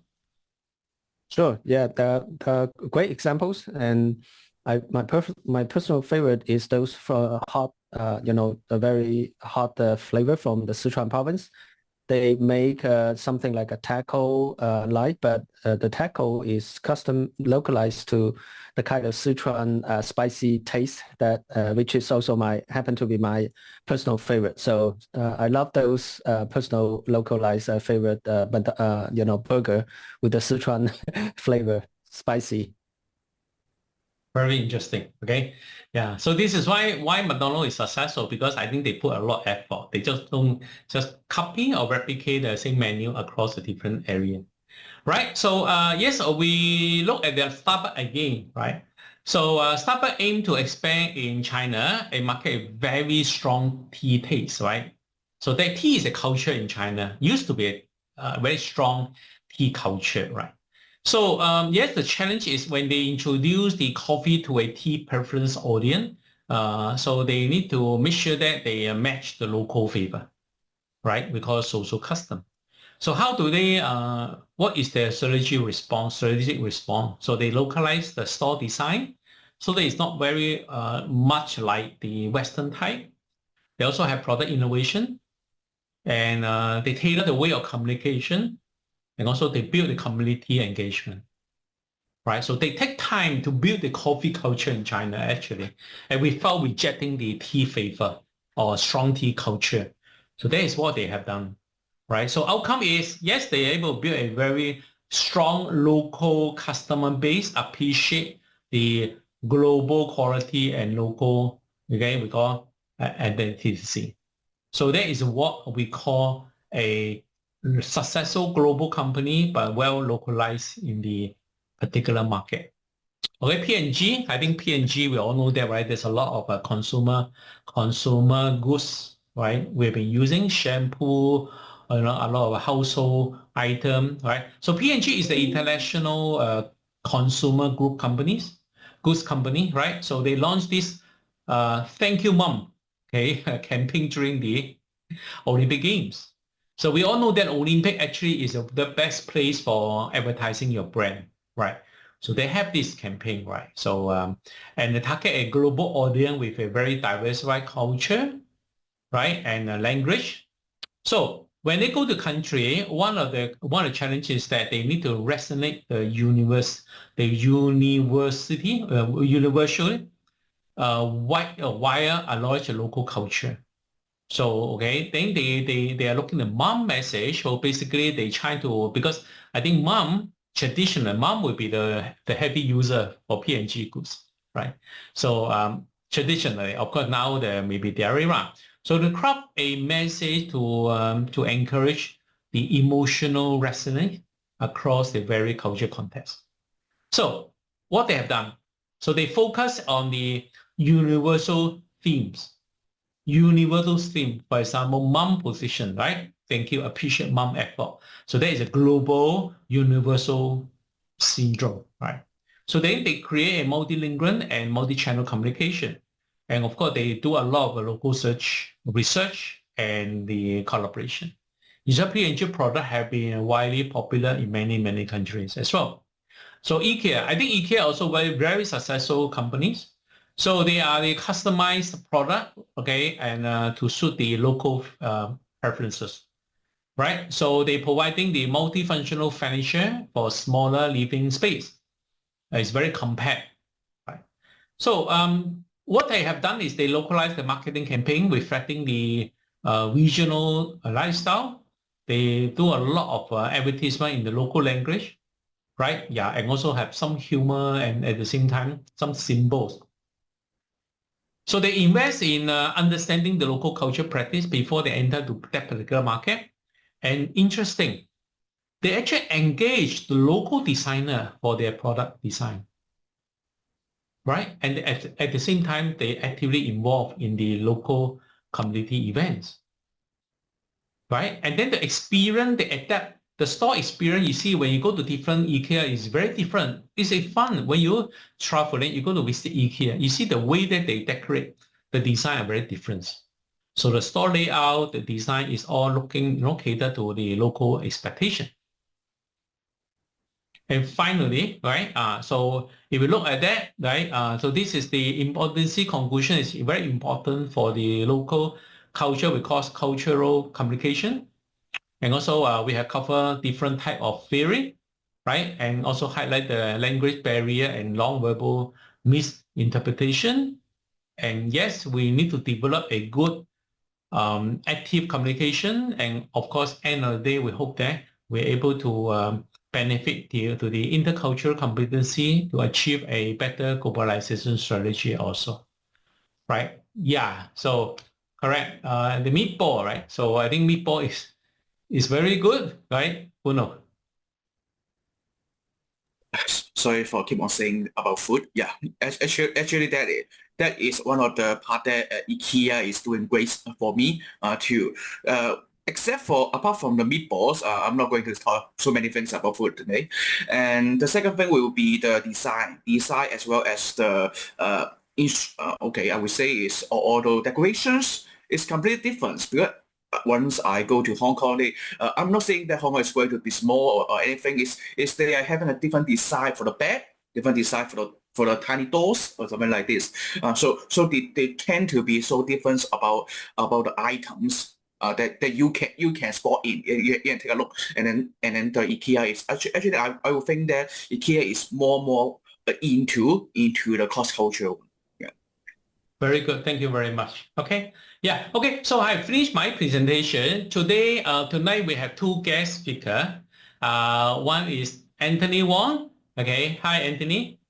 Sure. Yeah, the great examples, and my personal favorite is those for hot, a very hot flavor from the Sichuan province. They make something like a taco light, but the taco is custom localized to the kind of Sichuan spicy taste that which is also happen to be my personal favorite. So I love those personal localized favorite burger with the Sichuan flavor, spicy.
Very interesting. Okay. Yeah. So this is why McDonald's is successful, because I think they put a lot of effort. They just don't just copy or replicate the same menu across the different area. Right. So yes, we look at their Starbucks again, right? So Starbucks aim to expand in China, a market with very strong tea taste, right? So that tea is a culture in China. Used to be a very strong tea culture, right? So yes, the challenge is when they introduce the coffee to a tea preference audience. So they need to make sure that they match the local flavor, right? We call it social custom. So how do they, what is their strategic response? So they localize the store design so that it's not very much like the Western type. They also have product innovation, and they tailor the way of communication, and also they build the community engagement, right? So they take time to build the coffee culture in China, actually, and without rejecting the tea flavor or strong tea culture. So that is what they have done, right? So outcome is, yes, they're able to build a very strong local customer base, appreciate the global quality and local, okay, we call identity. So that is what we call a successful global company, but well localized in the particular market. Okay, P&G, I think P&G, we all know that, right? There's a lot of consumer goods, right? We've been using shampoo, a lot of household item, right? So P&G is the international consumer goods company, right? So they launched this Thank You Mom, okay, campaign during the Olympic Games. So we all know that Olympic actually is the best place for advertising your brand, right? So they have this campaign, right? So and they target a global audience with a very diversified culture, right, and language. So when they go to country, one of the challenges is that they need to resonate the universally via a large local culture. So okay, then they are looking at mom message. So basically they try to, because I think mom will be the heavy user for P&G goods, right? So traditionally, of course now there may be dairy around. So to craft a message to encourage the emotional resonance across the very culture context. So what they have done, so they focus on the universal themes. Universal theme, for example, mom position, right? Thank you, appreciate mom effort. So that is a global universal syndrome, right? So then they create a multilingual and multi-channel communication. And of course, they do a lot of local research and the collaboration. P&G products have been widely popular in many, many countries as well. So IKEA, I think IKEA also very, very successful companies. So they are the customized product, okay, and to suit the local preferences, right? So they providing the multifunctional furniture for smaller living space. It's very compact, right? So what they have done is they localize the marketing campaign reflecting the regional lifestyle. They do a lot of advertisement in the local language, right? Yeah, and also have some humor and at the same time some symbols. So they invest in understanding the local culture practice before they enter to that particular market. And interesting, they actually engage the local designer for their product design, right? And at the same time, they actively involve in the local community events, right? And then the experience, they adapt. The store experience you see when you go to different IKEA is very different. It's a fun when you travel and you go to visit IKEA. You see the way that they decorate, the design are very different. So the store layout, the design is all looking, catered to the local expectation. And finally, right? So if you look at that, right? So this is the importance conclusion. Is very important for the local culture. We call cultural communication. And also we have covered different type of theory, right? And also highlight the language barrier and non-verbal misinterpretation. And yes, we need to develop a good active communication. And of course, end of the day, we hope that we're able to benefit to the intercultural competency to achieve a better globalization strategy also, right? Yeah, so correct. The meatball, right? So I think meatball is very good, right, Bruno?
Sorry for keep on saying about food. Yeah, actually that is one of the part that IKEA is doing great for me too. Apart from the meatballs, I'm not going to talk so many things about food today. And the second thing will be the design as well as the okay, I would say is all the decorations is completely different because once I go to Hong Kong, I'm not saying that Hong Kong is going to be small or anything. Is they are having a different design for the bed, different design for the tiny doors or something like this. So they tend to be so different about the items that you can spot in. You can take a look, and then the IKEA is actually I would think that IKEA is more into the cross culture.
Very good. Thank you very much. Okay. Yeah. Okay. So I finished my presentation. Tonight we have two guest speakers. One is Anthony Wong. Okay. Hi, Anthony.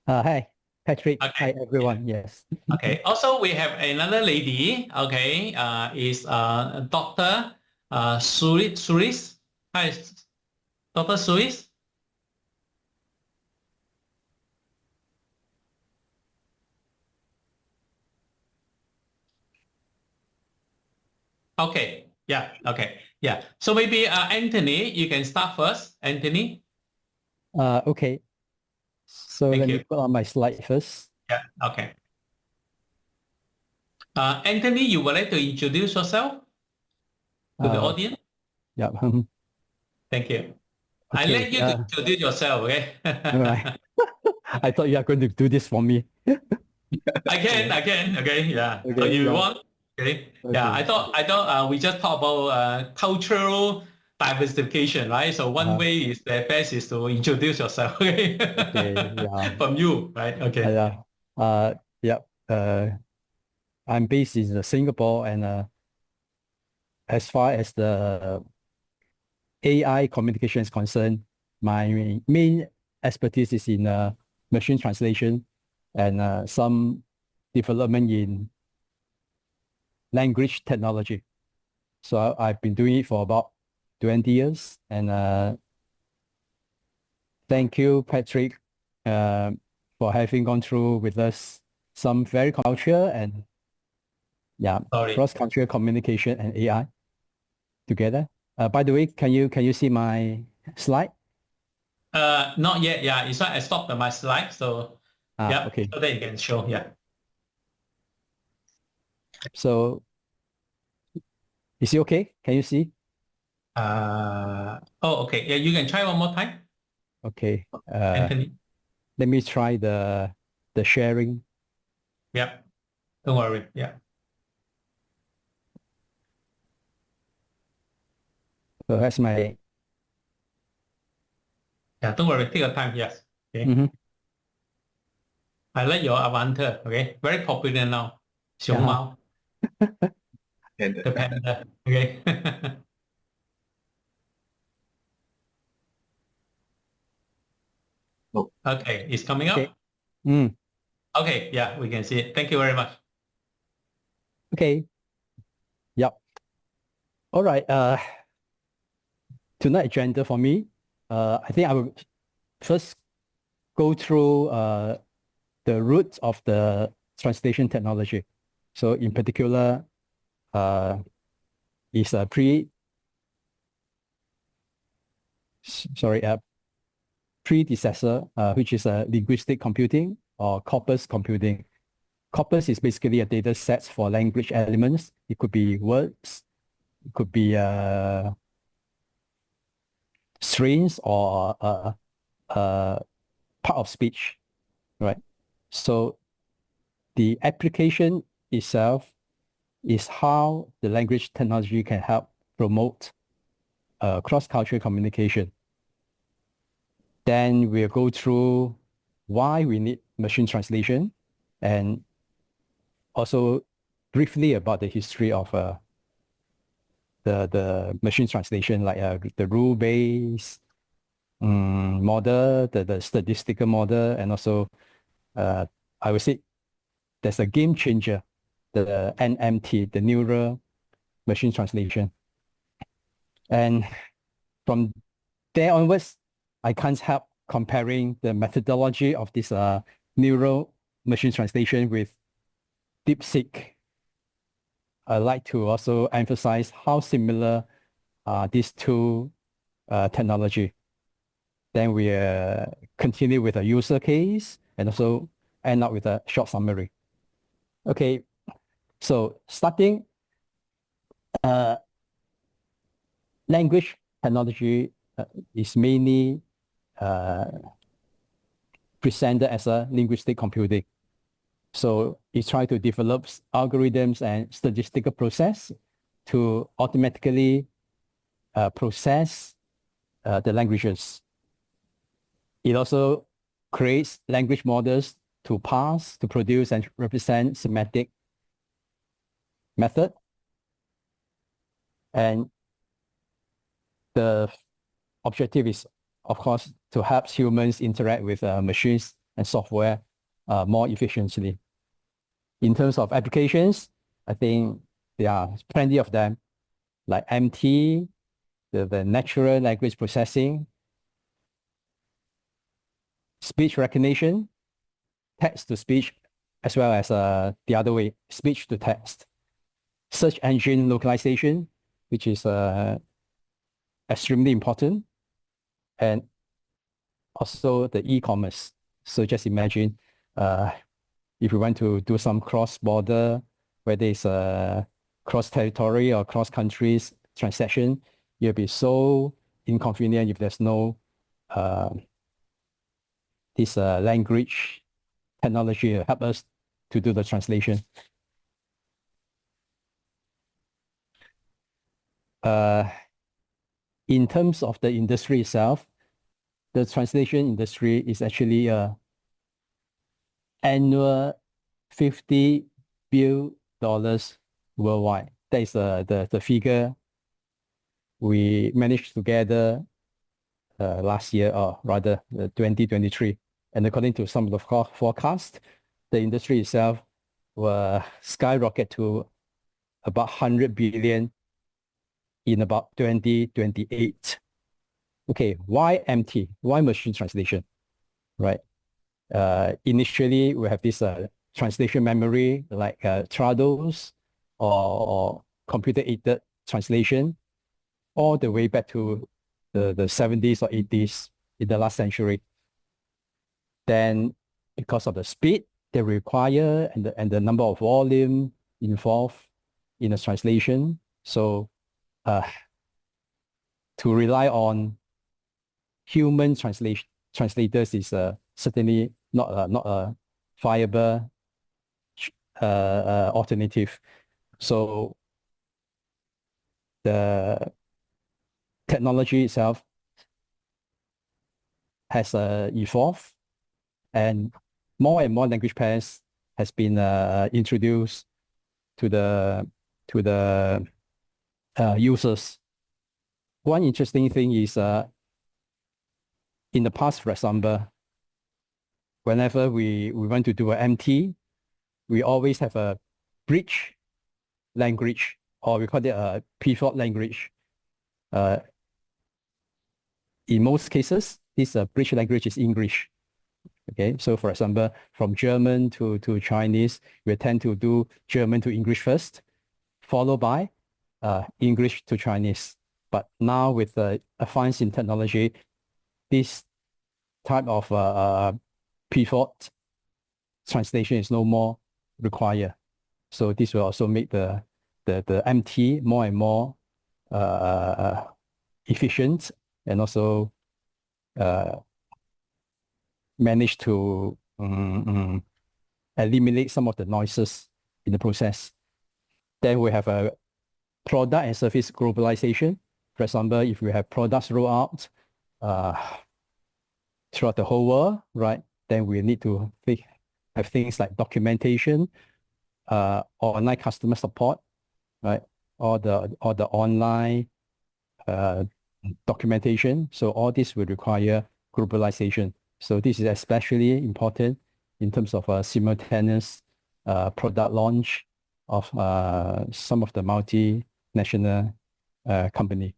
Hi, Patrick.
Okay.
Hi, everyone. Yes.
Okay. Also, we have another lady. Okay. Is Dr. Suris. Hi, Dr. Suris. Okay. Yeah. Okay. Yeah. So maybe Anthony, you can start first. Anthony.
Okay. So
Thank
let
you.
me put on my slide first.
Yeah. Okay. Anthony, you would like to introduce yourself to the audience?
Yeah.
Thank you. I
Okay,
let you to introduce yourself, okay?
all right. I thought you are going to do this for me.
I can, okay, yeah. So
Okay,
you
yeah.
want, okay? Yeah,
Okay.
I thought we just talk about cultural diversification, right? So one way is the best is to introduce yourself, okay?
Okay, yeah.
From you, right? Okay.
Yeah. Yeah. I'm based in Singapore, and as far as the AI communication is concerned, my main expertise is in machine translation and some development in language technology. So I've been doing it for about 20 years. And thank you, Patrick, for having gone through with us some very culture and
Sorry.
cross-cultural communication and AI together. By the way, can you see my slide?
Not yet. Yeah, it's I stopped my slide. So yeah,
Okay.
so that you can show. Yeah.
So is it okay? Can you see?
Okay. Yeah, you can try one more time,
Okay.
Anthony.
Let me try the sharing.
Yeah. Don't worry. Yeah.
So that's my.
Yeah. Don't worry. Take your time. Yes. Okay.
Mhm.
I like your avatar. Okay. Very popular now. 熊猫,
And
the panda. Okay.
oh,
Okay. It's coming
Okay.
up.
Mm.
Okay. Yeah, we can see it. Thank you very much.
Okay. Yep. All right. Tonight agenda for me. I think I will first go through the roots of the translation technology. So in particular, is a predecessor, which is a linguistic computing or corpus computing. Corpus is basically a data set for language elements. It could be words, it could be strings or part of speech, right? So the application itself is how the language technology can help promote cross-cultural communication. Then we'll go through why we need machine translation and also briefly about the history of the machine translation, like the rule-based model, the statistical model, and also I would say there's a game changer, the NMT, the neural machine translation. And from there onwards, I can't help comparing the methodology of this neural machine translation with DeepSeek. I'd like to also emphasize how similar these two technology. Then we continue with a user case and also end up with a short summary. Okay, so starting language technology is mainly presented as a linguistic computing. So it tries to develop algorithms and statistical process to automatically process the languages. It also creates language models to parse, to produce and represent semantic method. And the objective is, of course, to help humans interact with machines and software more efficiently. In terms of applications, I think there are plenty of them, like MT, the natural language processing, speech recognition, text to speech, as well as the other way, speech to text, search engine localization, which is extremely important, and also the e-commerce. So just imagine if you want to do some cross-border, whether it's a cross-territory or cross-countries transaction, you'll be so inconvenient if there's no this language technology to help us to do the translation. In terms of the industry itself, the translation industry is actually annual $50 billion worldwide. That is the figure we managed to gather last year, or rather 2023. And according to some of the forecasts, the industry itself will skyrocket to about 100 billion in about 2028. Okay, why MT? Why machine translation? Right. Initially, we have this translation memory like Trados or computer-aided translation all the way back to the 70s or 80s in the last century. Then because of the speed they require and the number of volume involved in a translation, so to rely on human translators is certainly not a viable alternative. So the technology itself has evolved, and more language pairs has been introduced to the users. One interesting thing is in the past, for example, whenever we want to do an MT, we always have a bridge language, or we call it a pivot language. In most cases, this bridge language is English. Okay, so for example, from German to Chinese, we tend to do German to English first, followed by English to Chinese. But now with the advance in technology, this type of pivot translation is no more required. So this will also make the MT more and more efficient, and also manage to eliminate some of the noises in the process. Then we have a product and service globalization. For example, if we have products roll out throughout the whole world, right, then we need to have things like documentation, online customer support, right, or the online documentation. So all this will require globalization. So this is especially important in terms of simultaneous product launch of some of the multinational company.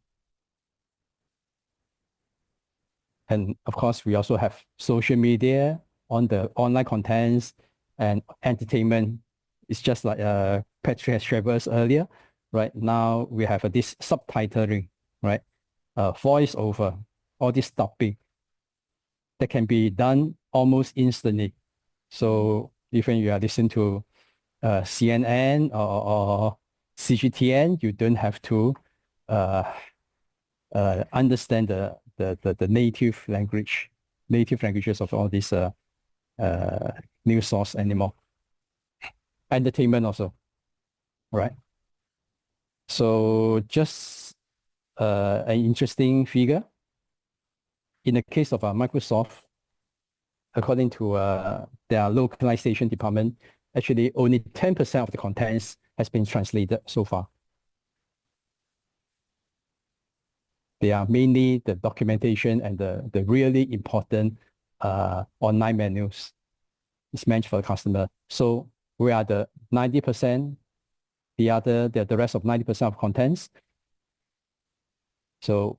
And of course, we also have social media on the online contents and entertainment. It's just like Patrick has shared with us earlier, right? Now we have this subtitling, right? Voice over, all this dubbing that can be done almost instantly. So even you are listening to CNN or CGTN, you don't have to understand the native languages of all these news source anymore. Entertainment also, right? So just an interesting figure. In the case of Microsoft, according to their localization department, actually only 10% of the contents has been translated so far. They are mainly the documentation and the really important online menus. It's meant for the customer. So we are the 90%, the rest of 90% of contents. So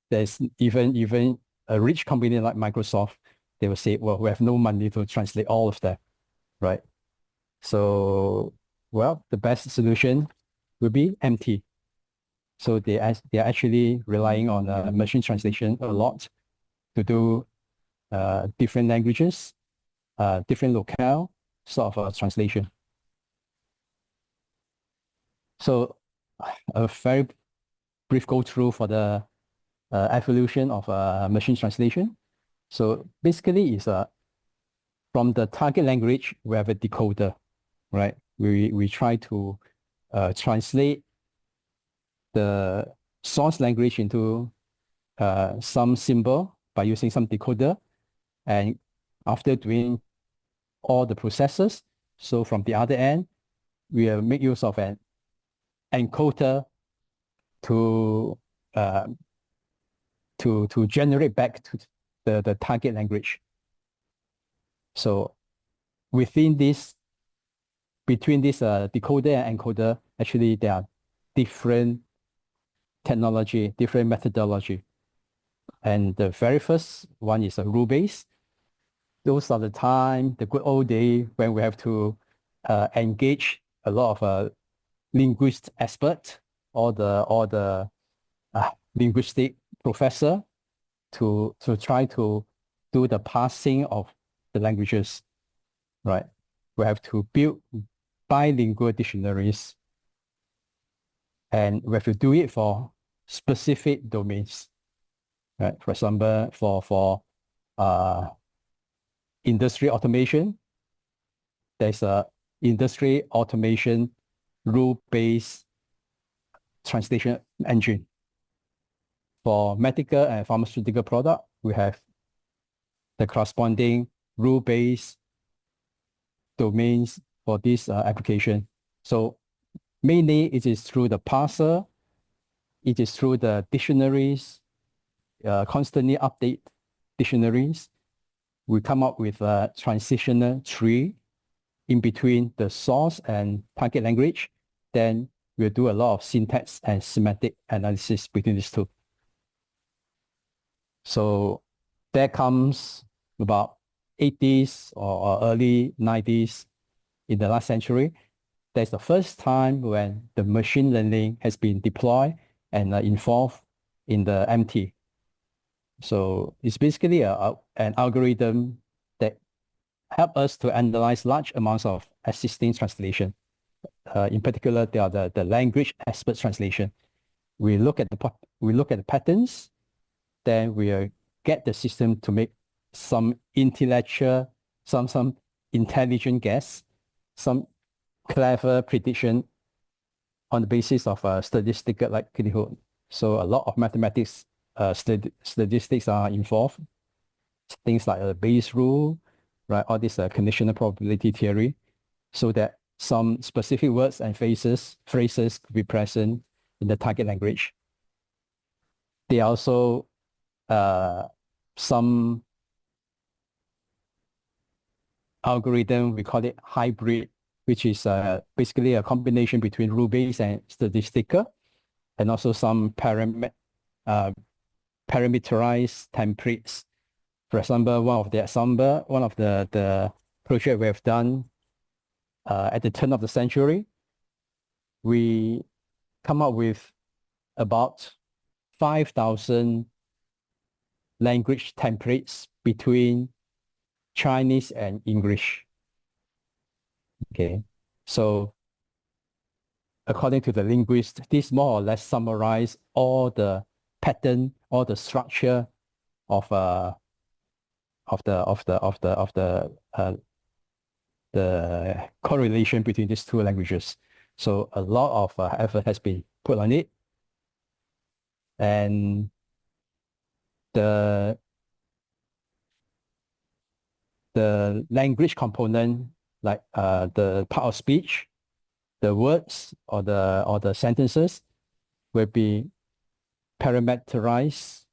there's even a rich company like Microsoft, they will say, well, we have no money to translate all of that, right? So, well, the best solution will be MT. So they are actually relying on machine translation a lot to do different languages, different locale sort of translation. So a very brief go through for the evolution of machine translation. So basically, it's from the target language, we have a decoder, right? We try to translate the source language into some symbol by using some decoder, and after doing all the processes, so from the other end, we make use of an encoder to generate back to the target language. So within this, between this decoder and encoder, actually there are different technology, different methodology. And the very first one is a rule-based. Those are the good old day when we have to engage a lot of linguist expert or the linguistic professor to try to do the parsing of the languages, right? We have to build bilingual dictionaries, and we have to do it for specific domains, right? For example, for industry automation, there's a industry automation rule-based translation engine. For medical and pharmaceutical product, we have the corresponding rule-based domains for this application. So mainly it is through the parser, it is through the dictionaries, constantly update dictionaries. We come up with a transitional tree in between the source and target language. Then we'll do a lot of syntax and semantic analysis between these two. So that comes about 80s or early 90s in the last century. That's the first time when the machine learning has been deployed and involved in the MT. So it's basically an algorithm that helps us to analyze large amounts of existing translation. In particular, they are the language expert translation. We look at the patterns, then we get the system to make some intellectual, some intelligent guess, some clever prediction on the basis of statistical likelihood. So a lot of mathematics statistics are involved. Things like a Bayes rule, right? All this conditional probability theory, so that some specific words and phrases could be present in the target language. There are also some algorithm, we call it hybrid, which is basically a combination between rule-based and statistical, and also some parameterized templates. For example, one of the project we have done at the turn of the century, we come up with about 5,000 language templates between Chinese and English. Okay, so according to the linguist, this more or less summarize all the pattern, all the structure of the correlation between these two languages. So a lot of effort has been put on it, and the language component, like the part of speech, the words or the sentences, will be parameterized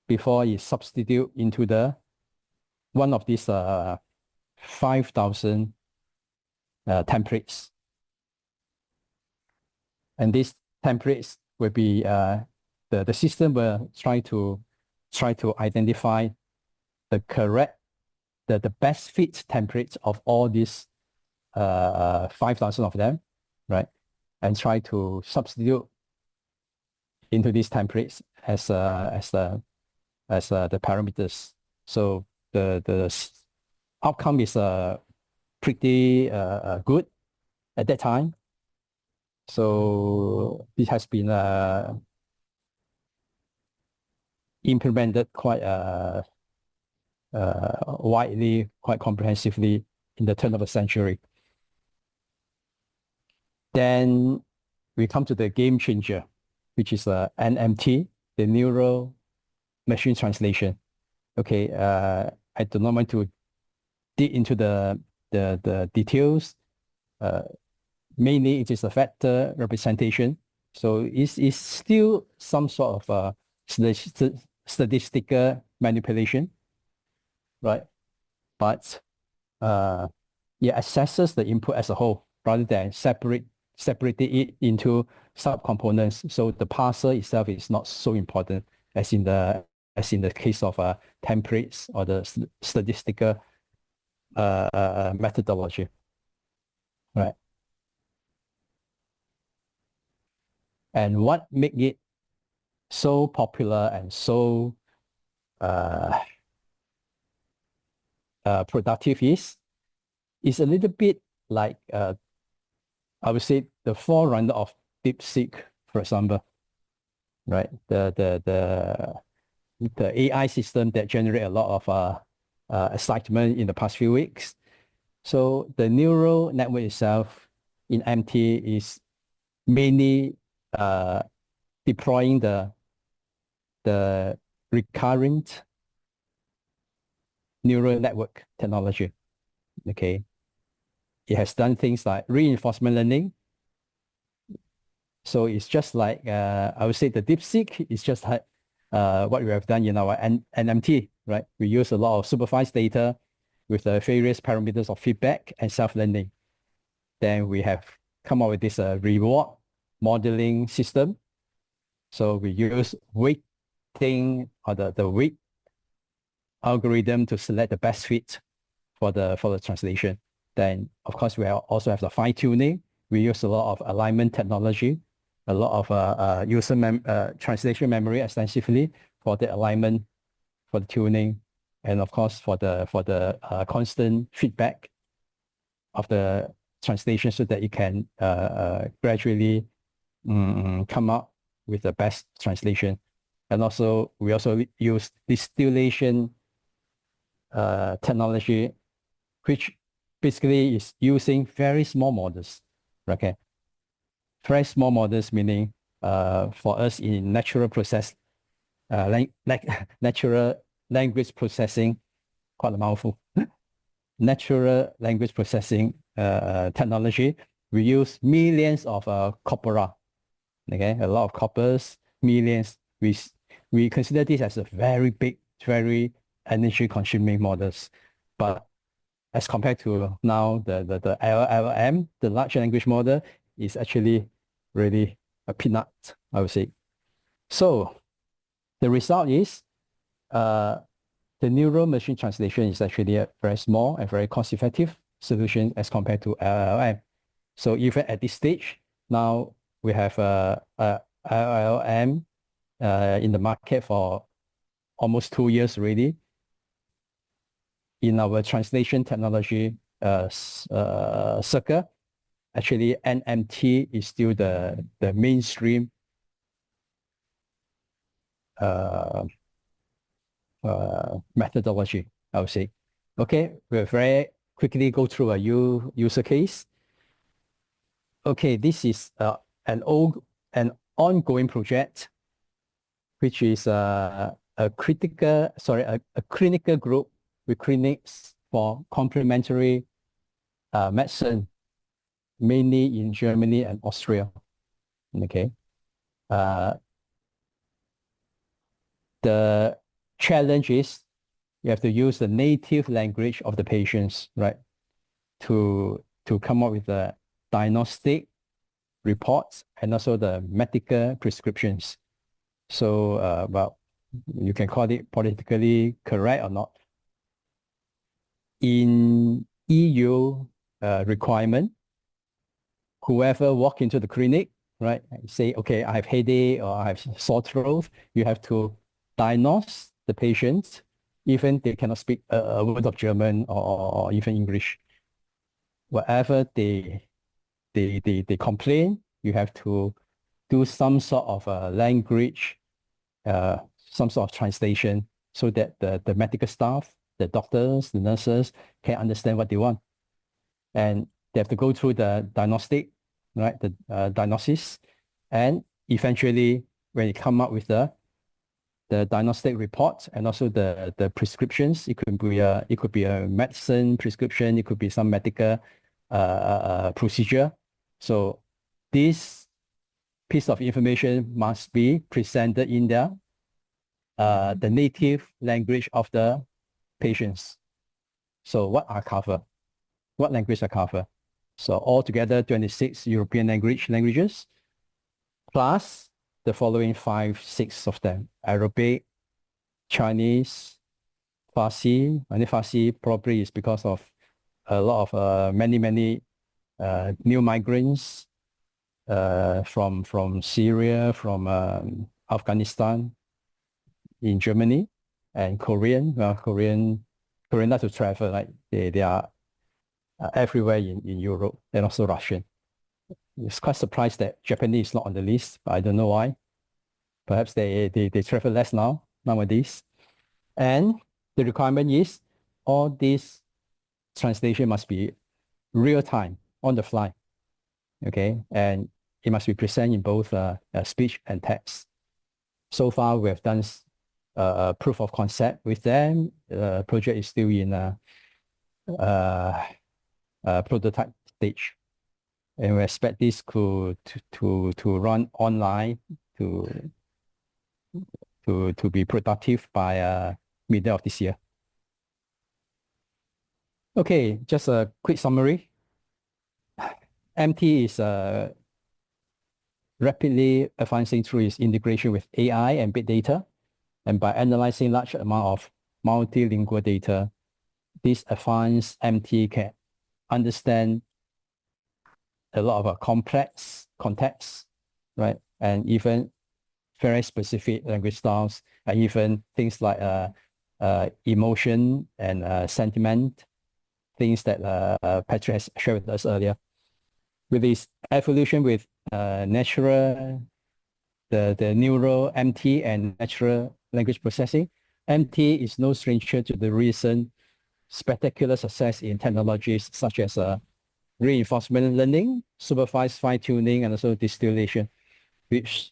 before you substitute into the one of these 5,000 templates. And these templates will be the system will try to identify the correct, the best fit templates of all these 5,000 of them, right? And try to substitute into these templates as the parameters. So the outcome is pretty good at that time. So it has been implemented quite widely, quite comprehensively in the turn of the century. Then we come to the game changer, which is NMT, the neural machine translation. Okay, I do not want to dig into the details. Mainly it is a vector representation. So it's still some sort of statistical manipulation, right? But it assesses the input as a whole rather than separating it into subcomponents. So the parser itself is not so important as in the case of templates or the statistical methodology, right? And what make it so popular and so productive is a little bit like I would say the forerunner of DeepSeek, for example, right? The AI system that generate a lot of excitement in the past few weeks. So the neural network itself in MT is mainly deploying the recurrent neural network technology. Okay, it has done things like reinforcement learning. So it's just like I would say the DeepSeek is just like what we have done in our NMT, right? We use a lot of supervised data with the various parameters of feedback and self-learning. Then we have come up with this reward modeling system. So we use weighting or the weight algorithm to select the best fit for the translation. Then of course we also have the fine tuning. We use a lot of alignment technology, a lot of user translation memory extensively for the alignment, for the tuning, and of course for the constant feedback of the translation so that it can gradually come up with the best translation. And also we also use distillation technology, which basically is using very small models. Okay, very small models meaning for us in natural process, natural language processing, quite a mouthful. Natural language processing technology, we use millions of corpora. Okay, a lot of corpus, millions. We consider this as a very big, very energy-consuming models, but as compared to now the LLM, the large language model, is actually really a peanut, I would say. So the result is the neural machine translation is actually a very small and very cost-effective solution as compared to LLM. So even at this stage, now we have a LLM in the market for almost 2 years already. In our translation technology circle, actually NMT is still the mainstream methodology, I would say. Okay, we'll very quickly go through a user case. Okay, this is an ongoing project, which is a clinical group with clinics for complementary medicine, mainly in Germany and Austria. Okay. The challenge is you have to use the native language of the patients, right, to come up with the diagnostic reports and also the medical prescriptions. So, well, you can call it politically correct or not. In EU requirement, whoever walk into the clinic, right, say, okay, I have headache or I have sore throat, you have to diagnose the patient, even they cannot speak a word of German or even English. Whatever they complain, you have to do some sort of a language some sort of translation so that the medical staff, the doctors, the nurses can understand what they want. And they have to go through the diagnostic, right? The diagnosis. And eventually, when you come up with the diagnostic report and also the prescriptions, it could be a medicine prescription, it could be some medical procedure. So this piece of information must be presented in the native language of the patients. So what are covered? What languages are covered? So altogether 26 European languages, plus the following 5-6 of them: Arabic, Chinese, Farsi. And Farsi probably is because of a lot of many new migrants from Syria, from Afghanistan, in Germany, and Korean. Well, Korean not to travel, like they are everywhere in Europe, and also Russian. It's quite surprised that Japanese is not on the list, but I don't know why. Perhaps they travel less nowadays. And the requirement is all this translation must be real time, on the fly. Okay, and it must be present in both speech and text. So far, we have done proof of concept with them. The project is still in prototype stage, and we expect this to run online to be productive by middle of this year. Okay, just a quick summary. MT is rapidly advancing through its integration with AI and big data, and by analyzing large amount of multilingual data, this advanced MT can understand a lot of complex contexts, right? And even very specific language styles, and even things like emotion and sentiment, things that Patrick has shared with us earlier. With this evolution with the neural MT and natural language processing, MT is no stranger to the recent spectacular success in technologies such as reinforcement learning, supervised fine-tuning, and also distillation, which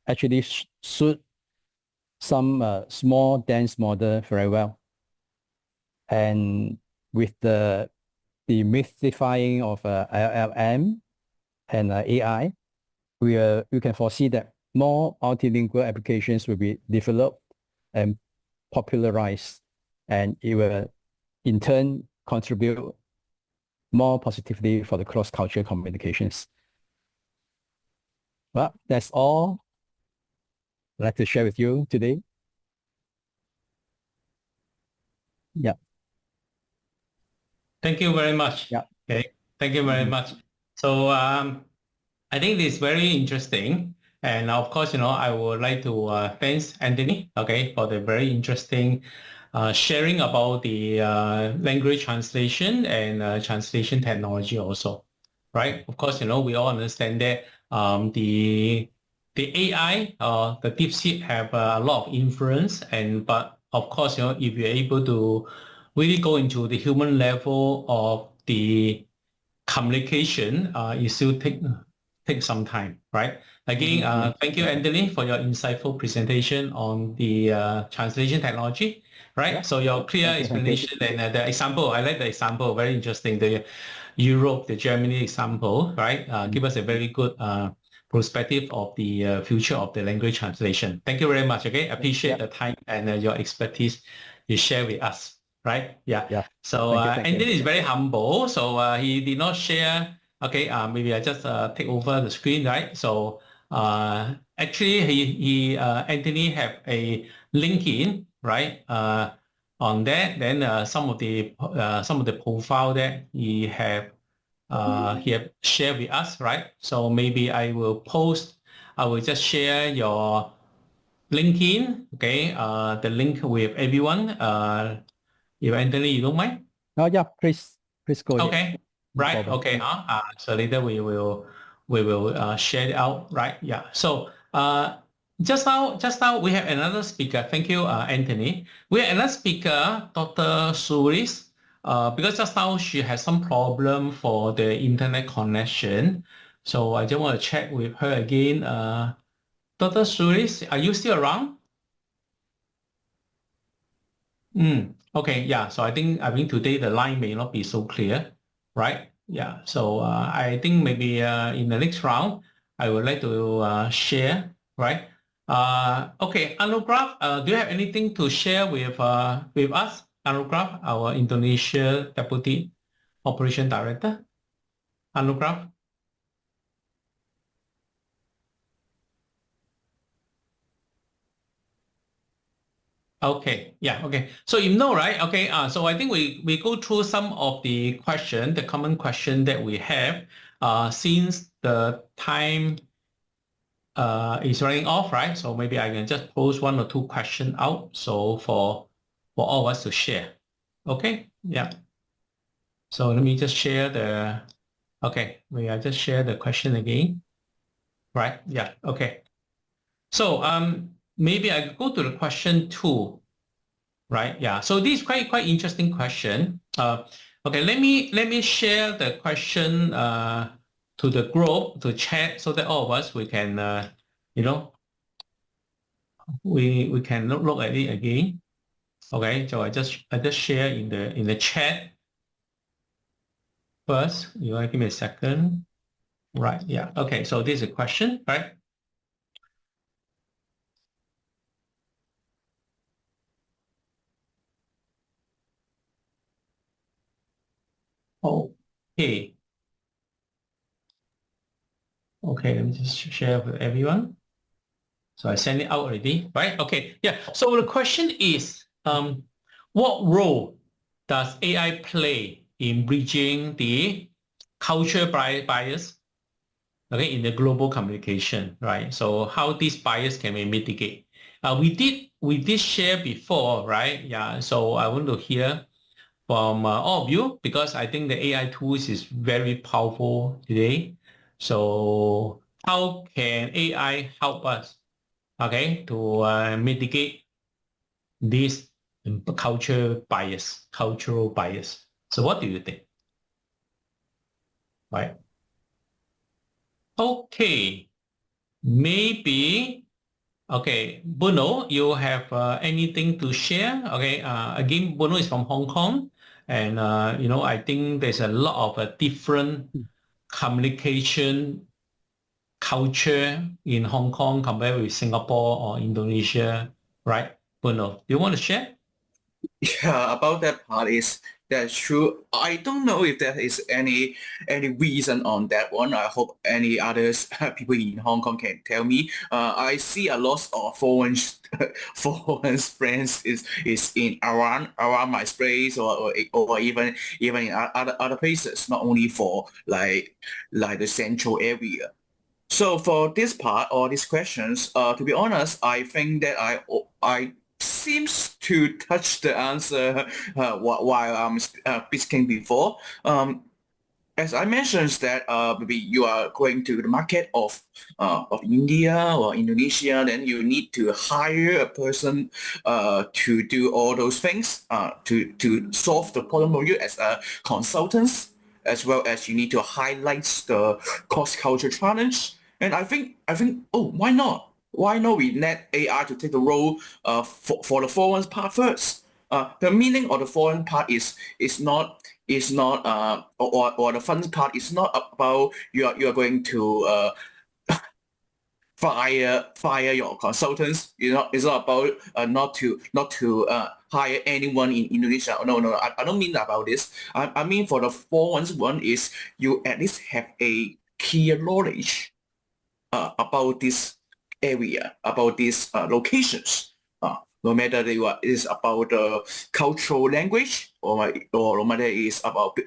actually suit some small dense model very well. And with the demystifying of LLM and AI, we can foresee that more multilingual applications will be developed and popularized, and it will in turn contribute more positively for the cross-cultural communications. Well, that's all I'd like to share with you today. Yeah.
Thank you very much.
Yeah.
Okay. Thank you very much. So I think this is very interesting. And of course, I would like to thank Anthony, okay, for the very interesting sharing about the language translation and translation technology also, right? Of course, we all understand that the AI, the DeepSeek have a lot of influence, but of course, if you're able to really go into the human level of the communication, it still take some time, right? Again, thank you, Anthony, for your insightful presentation on the translation technology, right? Yeah. So your clear explanation and the example, I like the example, very interesting. The Europe, the Germany example, right? Give us a very good perspective of the future of the language translation. Thank you very much. Okay, appreciate the time and your expertise you share with us. Right? Yeah. So Anthony is very humble. So he did not share. Okay. Maybe I just take over the screen, right? So actually, Anthony have a LinkedIn, right? On that, then some of the profile that he have shared with us, right? So maybe I will just share your LinkedIn, okay? The link with everyone. If Anthony, you don't mind?
Oh yeah, please go ahead.
Okay, right. Okay. So later we will share it out, right? Yeah. So Just now we have another speaker. Thank you, Anthony. We have another speaker, Dr. Suris. Because just now she has some problem for the internet connection. So I just want to check with her again. Dr. Suris, are you still around? Okay, yeah. So I think today the line may not be so clear, right? Yeah. So I think maybe in the next round, I would like to share, right? Okay, Anugraph, do you have anything to share with us, Anugraph, our Indonesia Deputy Operation Director? Anugraph? Okay, yeah, okay. So you know, right? Okay, so I think we go through some of the question, the common question that we have, since the time is running off, right? So maybe I can just post one or two questions out, so for all of us to share. Okay, yeah. So let me just share the, okay, may I just share the question again? Right, yeah, okay. So maybe I go to the question 2. Right. Yeah. So this is quite interesting question. Okay. Let me share the question to the group, to chat, so that all of us we can you know, we can look at it again. Okay. So I just share in the chat first. You want to give me a second? Right. Yeah. Okay. So this is a question, right? Okay. Okay. Let me just share with everyone. So I sent it out already, right? Okay, yeah. So the question is, what role does AI play in bridging the culture bias, okay, in the global communication, right? So how this bias can be mitigated? We did share before, right? Yeah. So I want to hear from all of you, because I think the AI tools is very powerful today. So how can AI help us, okay, to mitigate this cultural bias? So what do you think? Right. Okay. Maybe, okay, Bruno, you have anything to share? Okay. Again, Bruno is from Hong Kong, and you know, I think there's a lot of different communication culture in Hong Kong compared with Singapore or Indonesia, right? Bruno, do you want to share?
Yeah, about that part is that's true. I don't know if there is any reason on that one. I hope any others people in Hong Kong can tell me. I see a lot of foreign foreign friends is in around my place, or even in other places, not only for like the central area. So for this part or these questions, to be honest, I think that I seems to touch the answer while I'm speaking before. As I mentioned that maybe you are going to the market of India or Indonesia, then you need to hire a person to do all those things to solve the problem for you as a consultant, as well as you need to highlight the cross-culture challenge. And I think, oh, why not? Why not we let AI to take the role for the foreign part first? The meaning of the foreign part is not or the fun part is not about you are going to fire your consultants. It's not about not to hire anyone in Indonesia. No, I don't mean about this. I mean for the foreign one is you at least have a clear knowledge about this area, about these locations. No matter it is about cultural language or no matter it is about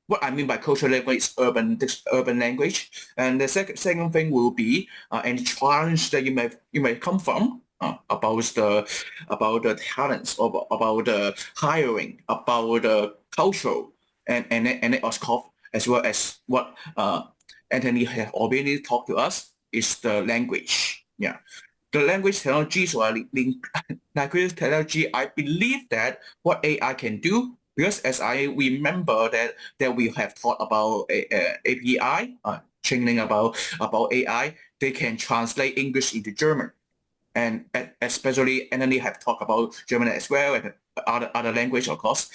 what I mean by cultural language is urban language. And the second thing will be any challenge that you may come from about the talents, or about the hiring, about the cultural, and of course, as well as what Anthony has already talked to us, is the language. Yeah. the language technologies or language technology, I believe that what AI can do, because as I remember that we have taught about API, training about AI, they can translate English into German. And especially, and then they have talked about German as well, and other language, of course.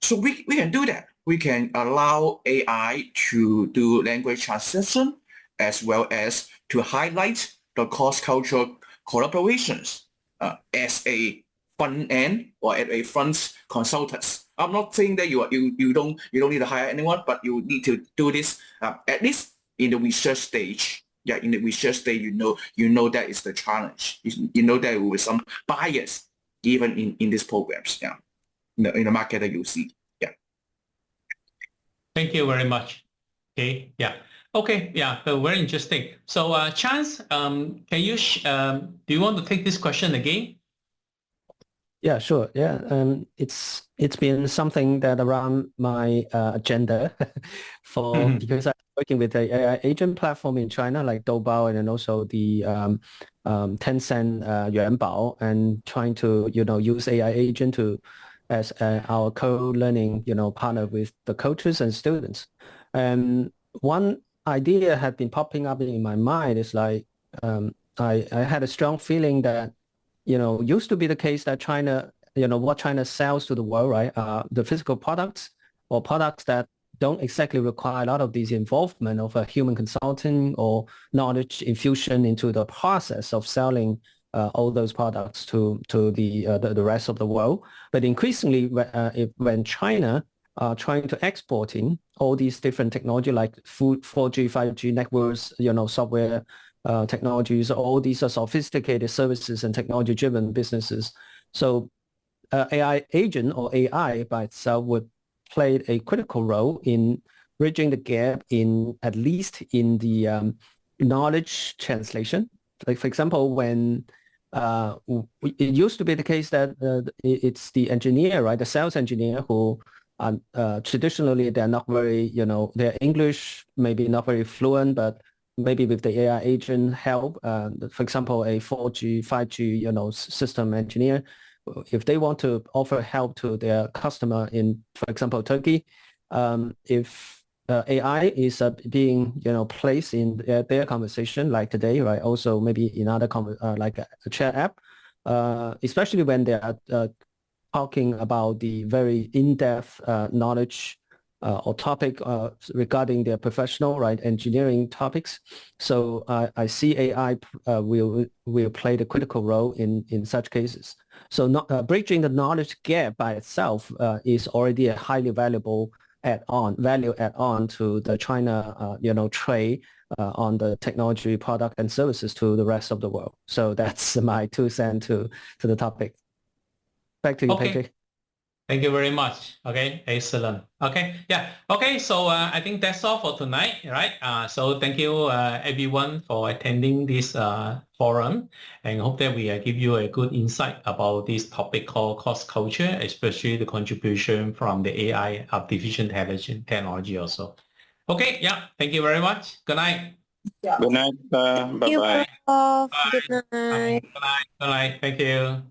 So we can do that. We can allow AI to do language translation as well as to highlight the cross-cultural collaborations as a front end or as a front consultants. I'm not saying that you don't need to hire anyone, but you need to do this at least in the research stage. Yeah, in the research stage, you know that is the challenge. You know there will be some bias even in these programs. Yeah, in the market that you see. Yeah.
Thank you very much. Okay. Yeah. Okay. Yeah. Very interesting. So, Chance, can you do you want to take this question again?
Yeah, sure. Yeah, it's been something that around my agenda for because I'm working with a AI agent platform in China like Doubao and then also the Tencent Yuanbao, and trying to use AI agent to as our co-learning partner with the coaches and students. And one idea had been popping up in my mind is like I had a strong feeling that used to be the case that China, what China sells to the world, right? The physical products or products that don't exactly require a lot of these involvement of a human consulting or knowledge infusion into the process of selling all those products to the rest of the world. But increasingly, when China are trying to exporting all these different technology like 4G, 5G networks, software technologies, all these are sophisticated services and technology-driven businesses. So AI agent or AI by itself would play a critical role in bridging the gap at least in the knowledge translation. Like for example, when it used to be the case that it's the engineer, right, the sales engineer who traditionally they're not very, their English maybe not very fluent, but maybe with the AI agent help, for example, a 4G, 5G, system engineer, if they want to offer help to their customer in, for example, Turkey, if AI is being, placed in their conversation like today, right? Also maybe in other like a chat app, especially when they are talking about the very in-depth knowledge or topic regarding their professional, right, engineering topics. So I see AI will play the critical role in such cases. So bridging the knowledge gap by itself is already a highly valuable value add-on to the China, trade on the technology product and services to the rest of the world. So that's my 2 cents to the topic. Back to you,
Okay.
Patrick.
Thank you very much. Okay, excellent. Okay, yeah. Okay, so I think that's all for tonight, right? So thank you everyone for attending this forum, and hope that we give you a good insight about this topic called cross-culture, especially the contribution from the AI, artificial intelligence technology also. Okay, yeah. Thank you very much. Good night.
Good night. Bye-bye.
Good night.
Good night. Good night. Thank you.